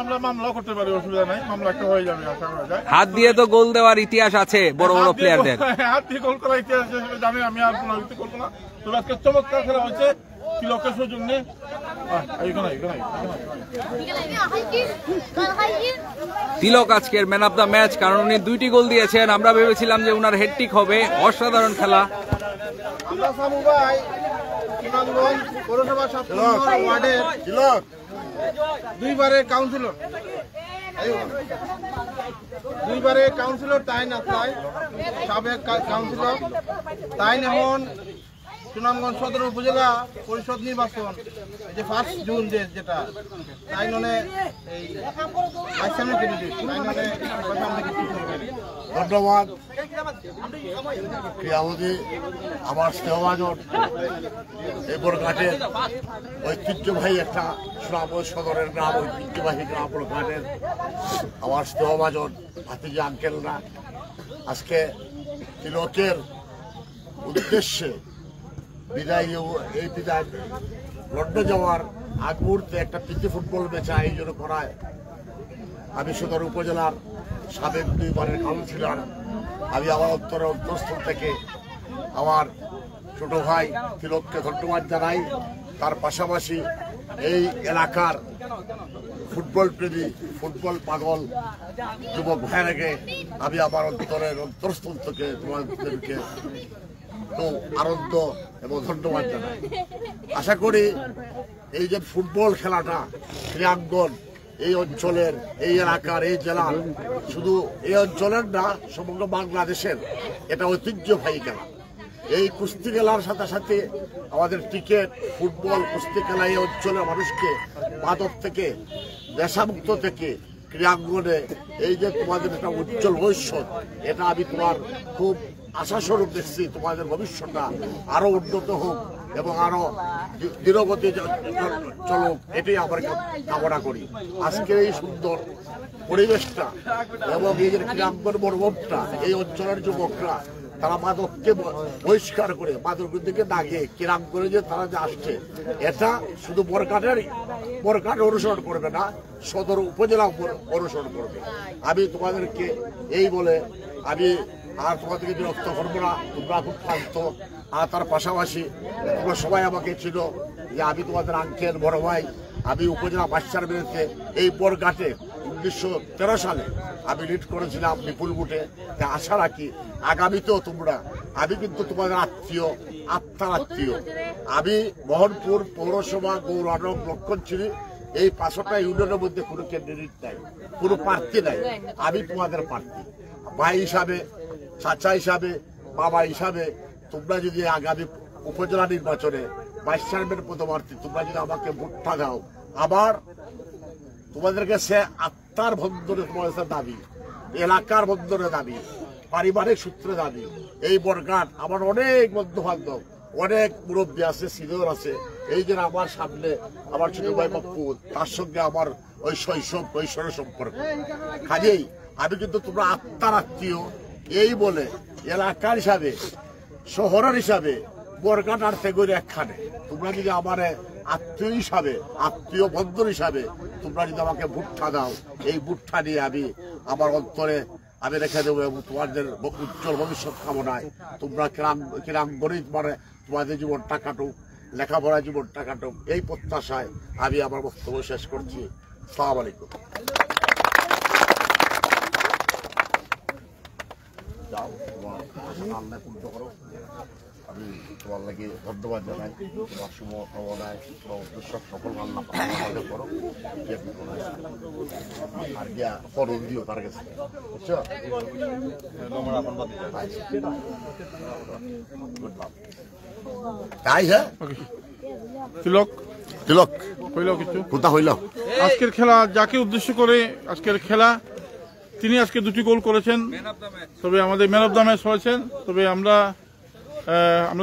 আমরা মামলা করতে পারি, অসুবিধা নাই, মামলা একটা হয়ে যাবে আশা করা যায়। হাত দিয়ে তো গোল দেওয়ার ইতিহাস আছে বড় বড় প্লেয়ারদের। হাত দিয়ে গোল করার ইতিহাস জানি, আমি আর পুনরাবৃত্তি করবো না। তবে আজকে চমৎকার খেলা হয়েছে তিলকের সৌজন্যে। তিলক আজকের ম্যান অফ দ্য ম্যাচ, কারণ উনি 2টি গোল দিয়েছেন। আমরা ভেবেছিলাম যে উনার হেডট্রিক হবে। অসাধারণ খেলা। পৌরসভা 7 নম্বর ওয়ার্ডের 2বারের কাউন্সিলর, দুইবারে কাউন্সিলর তাইন আসলাই, সাবেক কাউন্সিলর তাইন এখন সুনামগঞ্জ সদর উপজেলা পরিষদ নির্বাচন এই যে 1 জুন যেটা তাইন এই আইসামের ক্যান্ডিডেট তাইন ধন্যবাদ ক্রিয়ামোদী আমার স্নেহভাজন এই বড়ঘাটের ঐতিহ্যবাহী একটা সুনামগঞ্জ সদরের গ্রাম, ঐতিহ্যবাহী গ্রাম বড়ঘাটের আমার স্নেহভাজন ভাতিজা আঙ্কেলরা আজকে তিলকের উদ্দেশ্যে এই বিদায় লন্ডন যাওয়ার আগ মুহূর্তে একটা প্রীতি ফুটবল ম্যাচ আয়োজন করায় আমি সদর উপজেলার সাবেক 2বারের কাউন্সিলর, আমি আমার অন্তরস্থল থেকে আমার ছোট ভাই তিলককে ধন্যবাদ জানাই। তার পাশাপাশি এই এলাকার ফুটবল প্রেমী, ফুটবল পাগল যুবক ভাইরাকে আমি আমার অন্তরস্থল থেকে তোমাদেরকে তো আনন্দ এবং ধন্যবাদ জানাই। আশা করি এই যে ফুটবল খেলাটা ক্রীড়াঙ্গন এই অঞ্চলের, এই এলাকার, এই জেলার, শুধু এই অঞ্চলের না সমগ্র বাংলাদেশের এটা ঐতিহ্যবাহী খেলা। এই কুস্তি খেলার সাথে সাথে আমাদের ক্রিকেট, ফুটবল, কুস্তি খেলা এই অঞ্চলের মানুষকে মাদক থেকে, নেশামুক্ত থেকে ক্রীড়াঙ্গনে এই যে তোমাদের একটা উজ্জ্বল ভবিষ্যৎ, এটা আমি তোমার খুব আশাস্বরূপ দেখছি। তোমাদের ভবিষ্যৎটা আরো উন্নত হোক এবং আরো দৃঢ়গতি চলুক, এটাই আমার কামনা করি। আজকের এই সুন্দর পরিবেশটা এবং এই যে ক্রীড়াঙ্গন মনোভাবটা, এই অঞ্চলের যুবকরা তারা মাদককে বহিষ্কার করে, মাদকের দিকে না গিয়ে ক্রীড়াঙ্গনে যে তারা যে আসছে, এটা শুধু বরকাট অনুসরণ করবে না, সদর উপজেলা অনুসরণ করবে। আমি তোমাদেরকে এই বলে আমি আর তোমাদেরকে বিরক্ত করবো না, তোমরা খুব ক্লান্ত। আর তার পাশাপাশি তোমরা সবাই আমাকে ছিল যে আমি তোমাদের আঙ্কেল, বড় ভাই। আমি উপজেলা ভাইস চেয়ারম্যানকে এই বরঘাটে 1913 সালে আমি লিড করেছিলাম বিপুল বুটে। আশা রাখি আগামীতেও তোমরা, আমি কিন্তু তোমাদের আত্মীয়, আত্মার আত্মীয়। আমি মোহনপুর পৌরসভা গৌরানব লক্ষণচিরি এই 5টা ইউনিয়নের মধ্যে কোনো ক্যান্ডিডেট নাই, কোনো প্রার্থী নাই। আমি তোমাদের প্রার্থী, ভাই হিসাবে, চাচা হিসাবে, বাবা হিসাবে। তোমরা যদি আগামী উপজেলা নির্বাচনে ভাইস চেয়ারম্যান পদপ্রার্থী, তোমরা যদি আমাকে ভোটটা দাও, আবার তোমাদের কাছে আত্মার বন্ধনে তোমার কাছে দাবি, এলাকার বন্ধনে দাবি, পারিবারিক সূত্রে দাবি। এই বরঘাট আমার অনেক বন্ধু বান্ধব, অনেক মুরব্বী আছে, সিনিয়র আছে। এই যে আমার সামনে আমার ছোট ভাই বাপ্পু, তার সঙ্গে আমার ওই শৈশব কৈশোরের সম্পর্ক। কাজেই আমি কিন্তু তোমরা আত্মার আত্মীয় এই বলে এলাকার হিসাবে, শহরের হিসাবে বরঘাট আর তেগুরি একখানে। তোমরা যদি আমার আত্মীয় হিসাবে, আত্মীয় বন্ধুর হিসাবে তোমরা যদি আমাকে ভুট্টা দাও, এই ভুট্টা নিয়ে আমি আমার অন্তরে আমি রেখে দেবো এবং তোমাদের উজ্জ্বল ভবিষ্যৎ কামনায় তোমরা ক্রীড়াঙ্গনে মানে তোমাদের জীবনটা কাটুক, লেখাপড়া জীবনটা কাটুক, এই প্রত্যাশায় আমি আমার বক্তব্য শেষ করছি। আসসালামু আলাইকুম। যাও তোমার আল্লাহ পূর্ণ করো। আমি তোমার লাগে ধন্যবাদ জানাই। তোমার শুভ কামনায় তোমার উদ্দেশ্য সফল আল্লাহ করো। আর গিয়া ফরম দিও তার কাছে, বুঝছো? তাই হ্যাঁ, তিলক তিলক হইল কিছু কোথা হইল আজকের খেলা, যাকে উদ্দেশ্য করে আজকের খেলা, তিনি আজকে 2টি গোল করেছেন। তবে আমাদের ম্যান অফ দ্য ম্যাচ হয়েছেন। তবে আমরা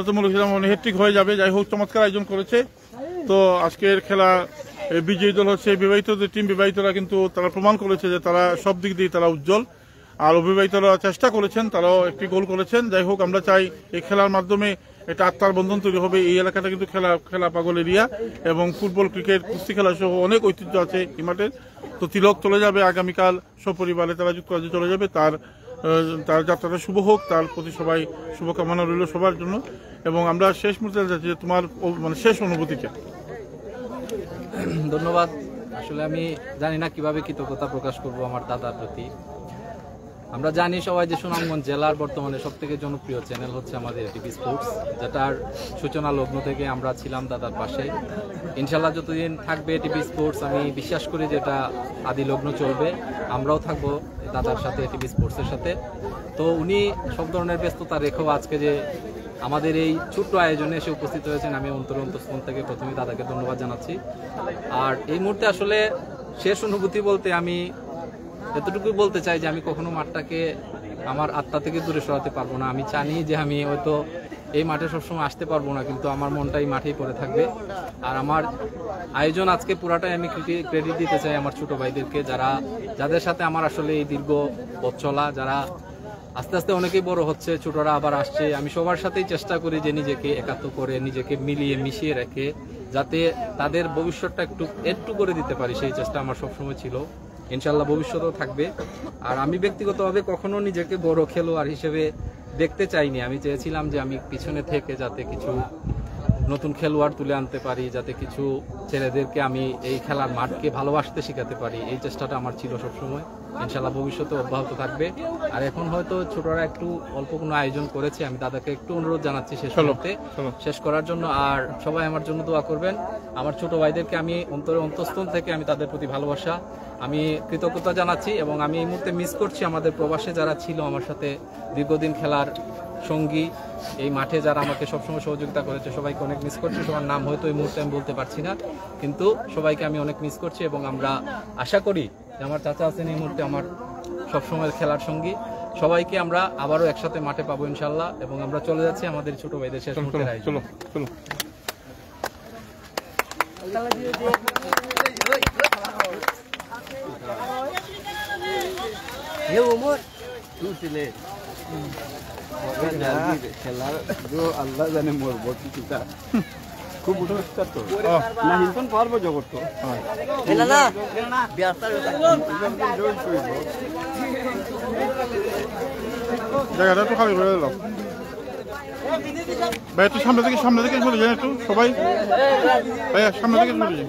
তো মনে করছিলাম হ্যাট্রিক হয়ে যাবে। যাই হোক, চমৎকার আয়োজন করেছে। তো আজকের খেলা বিজয়ী দল হচ্ছে বিবাহিত যে টিম। বিবাহিতরা কিন্তু তারা প্রমাণ করেছে যে তারা সব দিক দিয়ে তারা উজ্জ্বল। আর অবিবাহিতরা চেষ্টা করেছেন, তারাও একটি গোল করেছেন। যাই হোক, আমরা চাই এই খেলার মাধ্যমে এটা আত্মার বন্ধন তৈরি হবে। এই এলাকাটা কিন্তু খেলা পাগল এরিয়া এবং ফুটবল, ক্রিকেট, কুস্তি খেলা সহ অনেক ঐতিহ্য আছে এই মাঠের। তো তিলক চলে যাবে আগামীকাল সপরিবারে, তারা যুক্তরাজ্যে চলে যাবে। তার যাত্রাটা শুভ হোক, তার প্রতি সবাই শুভকামনা রইল সবার জন্য। এবং আমরা শেষ মুহূর্তে যাচ্ছি যে তোমার মানে শেষ অনুভূতিটা। ধন্যবাদ। আসলে আমি জানি না কিভাবে কৃতজ্ঞতা প্রকাশ করব আমার দাদার প্রতি। আমরা জানি সবাই যে সুনামগঞ্জ জেলার বর্তমানে সবথেকে জনপ্রিয় চ্যানেল হচ্ছে আমাদের এটিভি স্পোর্টস, যেটার সূচনা লগ্ন থেকে আমরা ছিলাম দাদার পাশে। ইনশাল্লাহ যতদিন থাকবে এটিভি স্পোর্টস আমি বিশ্বাস করি যে এটা আদি লগ্ন চলবে, আমরাও থাকবো দাদার সাথে এটিভি স্পোর্টসের সাথে। তো উনি সব ধরনের ব্যস্ততা রেখেও আজকে যে আমাদের এই ছোট্ট আয়োজনে এসে উপস্থিত হয়েছেন, আমি অন্তঃস্থল থেকে প্রথমে দাদাকে ধন্যবাদ জানাচ্ছি। আর এই মুহূর্তে আসলে শেষ অনুভূতি বলতে আমি এতটুকুই বলতে চাই যে আমি কখনো মাঠটাকে আমার আত্মা থেকে দূরে সরাতে পারবো না। আমি জানি যে আমি হয়তো এই মাঠে সবসময় আসতে পারবো না, কিন্তু আমার মনটা এই মাঠেই পড়ে থাকবে। আর আমার আয়োজন আজকে পুরাটাই আমি ক্রেডিট দিতে চাই আমার ছোট ভাইদেরকে, যাদের সাথে আমার আসলে এই দীর্ঘ পথ চলা, যারা আস্তে আস্তে অনেকেই বড় হচ্ছে, ছোটরা আবার আসছে। আমি সবার সাথেই চেষ্টা করি যে নিজেকে একাত্ম করে, নিজেকে মিলিয়ে মিশিয়ে রেখে যাতে তাদের ভবিষ্যৎটা একটু করে দিতে পারি, সেই চেষ্টা আমার সবসময় ছিল। ইনশাল্লাহ ভবিষ্যতেও থাকবে। আর আমি ব্যক্তিগতভাবে কখনো নিজেকে বড় খেলোয়াড় হিসেবে দেখতে চাইনি। আমি চেয়েছিলাম যে আমি পিছনে থেকে যাতে কিছু নতুন খেলোয়াড় তুলে আনতে পারি, যাতে কিছু ছেলেদেরকে আমি এই খেলার মাঠকে ভালোবাসতে শেখাতে পারি, এই চেষ্টাটা আমার ছিল সবসময়। ইনশাল্লাহ ভবিষ্যতে অব্যাহত থাকবে। আর এখন হয়তো ছোটরা একটু অল্প কোনো আয়োজন করেছে, আমি দাদাকে একটু অনুরোধ জানাচ্ছি শেষ করার জন্য। আর সবাই আমার জন্য দোয়া করবেন। আমার ছোট ভাইদেরকে আমি অন্তঃস্থল থেকে আমি তাদের প্রতি ভালোবাসা, আমি কৃতজ্ঞতা জানাচ্ছি। এবং আমি এই মুহূর্তে মিস করছি আমাদের প্রবাসে যারা ছিল আমার সাথে দীর্ঘদিন খেলার সঙ্গী, এই মাঠে যারা আমাকে সবসময় সহযোগিতা করেছে, সবাইকে অনেক মিস করছি। সবার নাম হয়তো এই মুহূর্তে আমি বলতে পারছি না, কিন্তু সবাইকে আমি অনেক মিস করছি। এবং আমরা আশা করি যে আমার চাচা আছেন এই মুহূর্তে আমার সবসময় খেলার সঙ্গী, সবাইকে আমরা আবারও একসাথে মাঠে পাবো ইনশাল্লাহ। এবং আমরা চলে যাচ্ছি আমাদের ছোট ভাইদের শেষ মুহূর্তের আয়োজন। আল্লাহ জানে মরবো কিছুটা খুব উঠোস্তার তো না হিন্দন পারবো জগৎ তো জায়গাটা একটু খালি করে দিলাম ভাই, একটু সামনে থেকে চলে যান একটু সবাই, ভাইয়া সামনে থেকে চলে যান।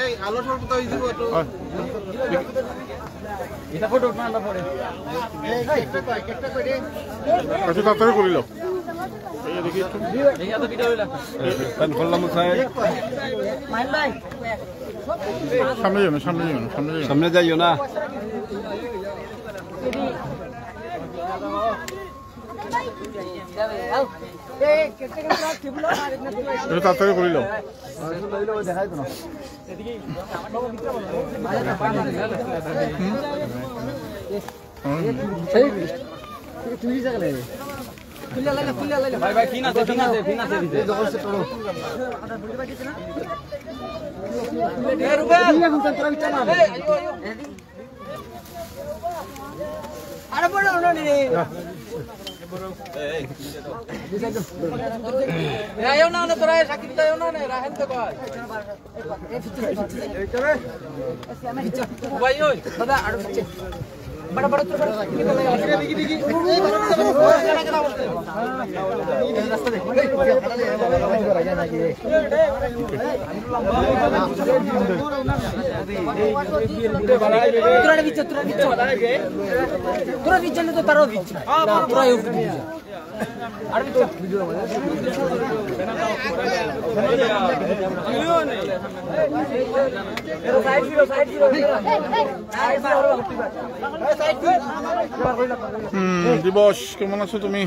এই আলো স্বল্পতা হয়ে যাব একটু এটা ফটো উঠনা না পড়ে একটু তাড়াতাড়ি করিল এই দেখি একটু এই তো ভিডিও হইলা কান করলাম স্যার মাইল ভাই সামনে যাবেন সামনে যাইও না একটু তাড়াতাড়ি করিল দেখাই তো না তুই জায়গা ভাই ভাই ফিন আছে দিতে এ রুবেল আরে বড় না রে রায়ও না তোরা সাকিব দাও না রাহেন তো কয় ভাই ওই দাদা আর বড় বড় তোর কি বলে দেখি রাস্তা দেখ তোরা বিচ তো তারও বিচ না তোরা আর ভিডিও দিবস, কেমন আছো তুমি?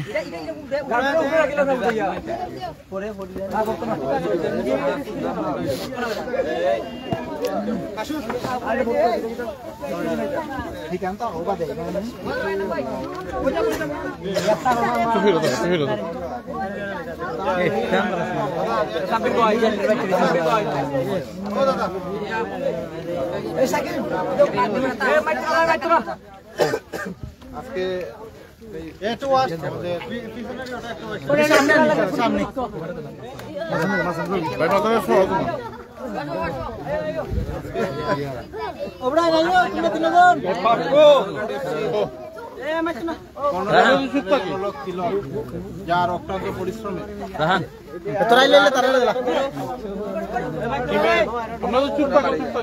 আজকে একটু আসতে আমাদের সামনে ভাই মাথায় সহজ না যার অক্লান্ত পরিশ্রমে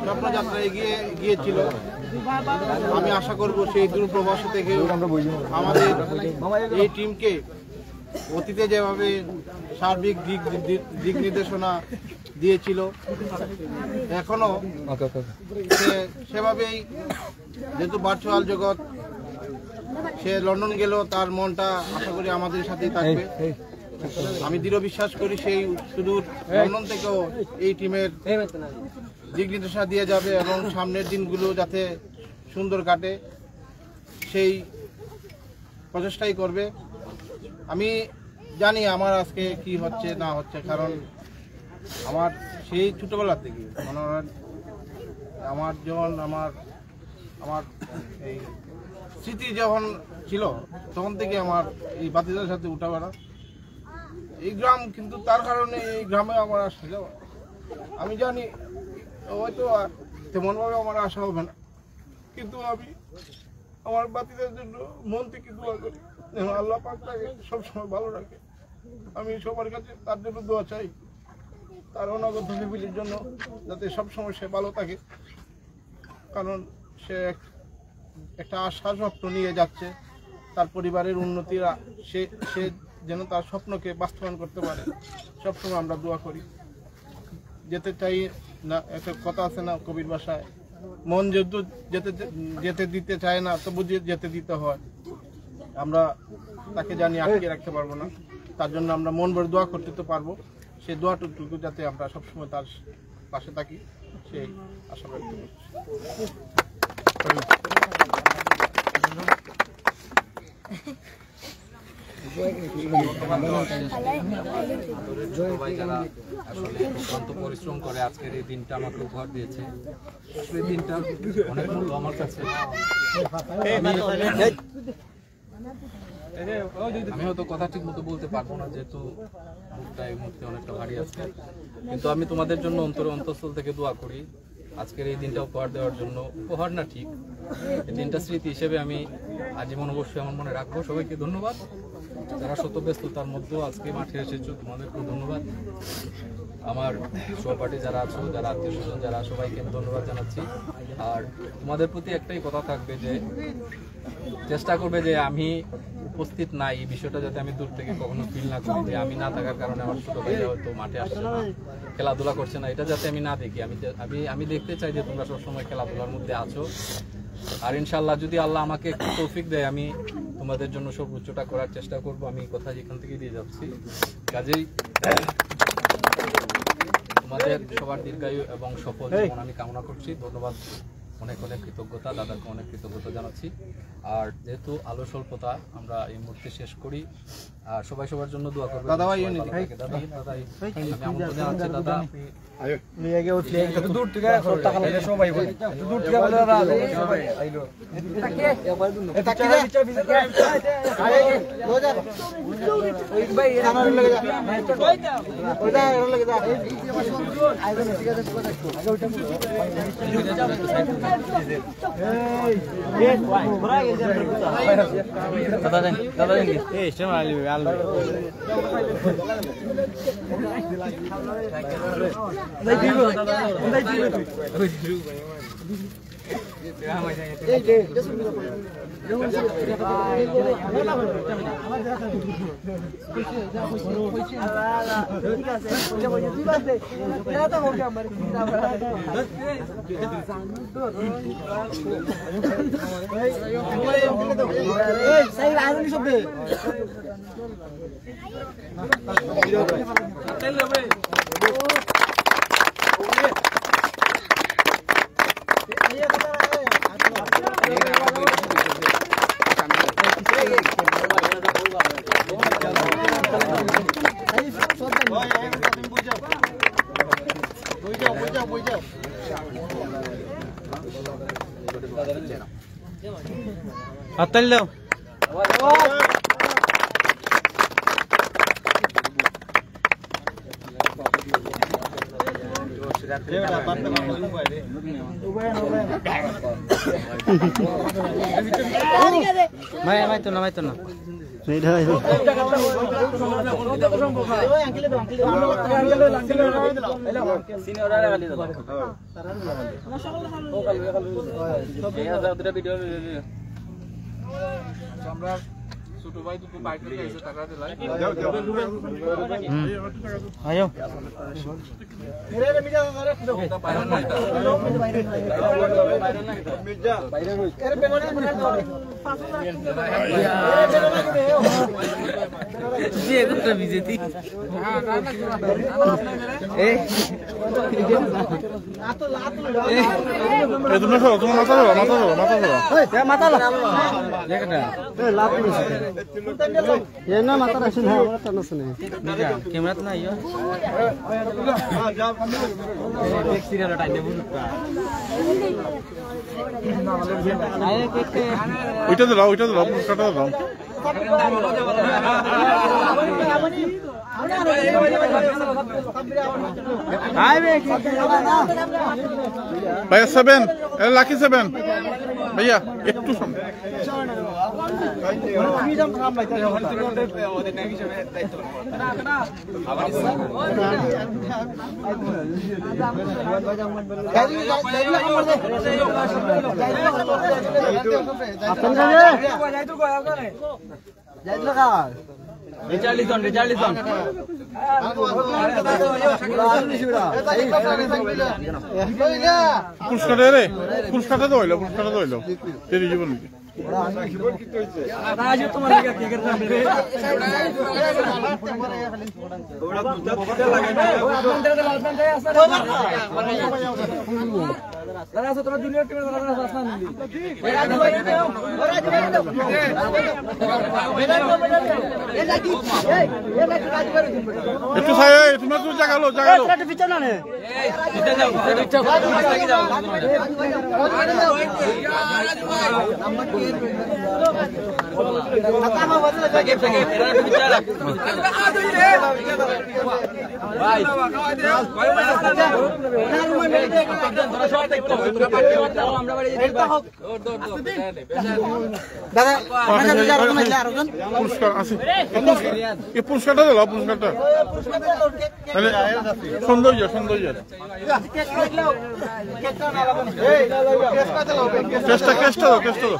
স্বপ্নযাত্রা গিয়েছিল। আমি আশা করব সেই দূরপ্রবাস থেকে আমাদের এই টিমকে অতীতে যেভাবে সার্বিক দিক নির্দেশনা দিয়েছিল এখনো সেভাবেই, যেহেতু ভার্চুয়াল জগৎ, সে লন্ডন গেলেও তার মনটা আশা করি আমাদের সাথেই থাকবে। আমি দৃঢ় বিশ্বাস করি সেই সুদূর লন্ডন থেকেও এই টিমের দিক নির্দেশনা দিয়ে যাবে এবং সামনের দিনগুলো যাতে সুন্দর কাটে সেই প্রচেষ্টাই করবে। আমি জানি আমার আজকে কি হচ্ছে না হচ্ছে, কারণ আমার সেই ছোটবেলা থেকে মনে হয় আমার যখন আমার এই স্মৃতি যখন ছিল তখন থেকে আমার এই বাতিদার সাথে উঠা বেড়া এই গ্রাম, কিন্তু তার কারণে এই গ্রামে আমার আসা যাওয়া আমি জানি হয়তো তেমনভাবে আমার আশা হবে না, কিন্তু আমি আমার বাতিদার জন্য মন থেকে দোয়া করি যেন আল্লাহ পাক তাকে সবসময় ভালো রাখে। আমি সবার কাছে তার জন্য দোয়া চাই, তার অনাগত ফ্যামিলির জন্য যাতে সবসময় সে ভালো থাকে, কারণ সে একটা আশা স্বপ্ন নিয়ে যাচ্ছে তার পরিবারের উন্নতির, সে যেন তার স্বপ্নকে বাস্তবায়ন করতে পারে। সবসময় আমরা দোয়া করি, যেতে চাই না, একটা কথা আছে না কবির ভাষায়, মন যেহেতু যেতে দিতে চায় না তবু যেতে দিতে হয়। আমরা তাকে জানি আটকে রাখতে পারবো না, তার জন্য আমরা মন ভরে দোয়া করতে তো পারবো, সেই দোয়াটুকু যাতে আমরা সবসময় তার পাশে থাকি সেই আশা ব্যক্ত করছি। সবাই যারা আসলে অত্যন্ত পরিশ্রম করে আজকের এই দিনটা আমাকে উপহার দিয়েছে, আসলে দিনটা অনেক মূল্য আমার কাছে। আমি হয়তো কথা ঠিক মতো বলতে পারবো না, যেহেতু মুখটা এই মুহূর্তে অনেকটা ভারী আছে, কিন্তু আমি তোমাদের জন্য অন্তঃস্থল থেকে দোয়া করি আজকের এই দিনটা উপহার দেওয়ার জন্য। উপহার না ঠিক, এই দিনটা স্মৃতি হিসেবে আমি আজীবন অবশ্যই আমার মনে রাখবো। সবাইকে ধন্যবাদ, যারা শত ব্যস্ততার মধ্যেও আজকে মাঠে এসেছো তোমাদেরকেও ধন্যবাদ। আমার সহপাঠী যারা আছো, যারা আত্মীয় স্বজন যারা, সবাইকে আমি ধন্যবাদ জানাচ্ছি। আর তোমাদের প্রতি একটাই কথা থাকবে যে চেষ্টা করবে যে আমি উপস্থিত নাই এই বিষয়টা যাতে আমি দূর থেকে কখনো ফিল না করি, যে আমি না থাকার কারণে আমার ছোট ভাইরা হয়তো মাঠে আসছে না, খেলাধুলা করছে না, এটা যাতে আমি না দেখি। আমি দেখতে চাই যে তোমরা সবসময় খেলাধুলার মধ্যে আছো। আর ইনশাল্লাহ যদি আল্লাহ আমাকে একটু তৌফিক দেয় আমি তোমাদের জন্য সর্বোচ্চটা করার চেষ্টা করব। আমি কথা এখান থেকে দিয়ে যাচ্ছি, কাজেই তোমাদের সবার দীর্ঘায়ু এবং সফল জীবন আমি কামনা করছি। ধন্যবাদ, অনেক অনেক কৃতজ্ঞতা, দাদাকে অনেক কৃতজ্ঞতা জানাচ্ছি। আর যেহেতু আলো স্বল্পতা আমরা এই মুহূর্তে শেষ করি, আর সবাই সবার জন্য দোয়া করবে। দাদা ভাই আমি আমন্ত্রণ জানাচ্ছি। দাদা দূর থেকে সবাই বলে দূর থেকে বলে দাদা সবাই আইলো ভাই আমার লাগে যা ওইটা এর লাগে যা আইবেন ঠিক আছে আগে ওইটা এই বড় এই দাদা দেন এই স্টেম আলি আলো They do it. They do it. They do it. Atal daw. ছোট ভাই দুটো বাইক নিয়ে এসে টাকা দিলাই আয়ো তুমি সরো, তোমার মাথা ধরো, মাথা ধরো, মাথা ধরো। মাথা ক্যামেরা তো নাই ওইটা দিলাও, ওইটা দিলাও, পুরস্কারটা দিলাও। ভাইয়া 7, লাকি 7 ভাইয়া একটু সামনে। পুরস্কারটা রে, পুরস্কারটা তো হইলো, পুরস্কারটা তো হইলো তেরি জীবন নাকি একটু তুমি একটু জাগালো জাগালো পুরস্কার আছে, এই পুরস্কারটা দিল, পুরস্কারটা সৌন্দর্য সৌন্দর্য কেসটা কেসটা দাও, কেসটা দাও।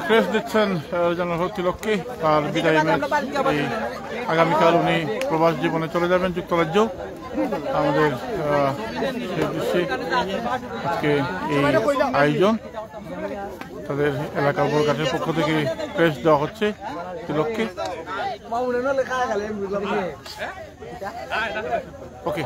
ক্রেস দিচ্ছেন জেনারেল তিলককে, তার বিদায়ী ম্যাচ। এই আগামীকাল উনি প্রবাস জীবনে চলে যাবেন যুক্তরাজ্য। আমাদের সেই দৃশ্যে আজকে এই আয়োজন, তাদের এলাকার বোরঘাটের পক্ষ থেকে ক্রেস দেওয়া হচ্ছে তিলককে। ওকে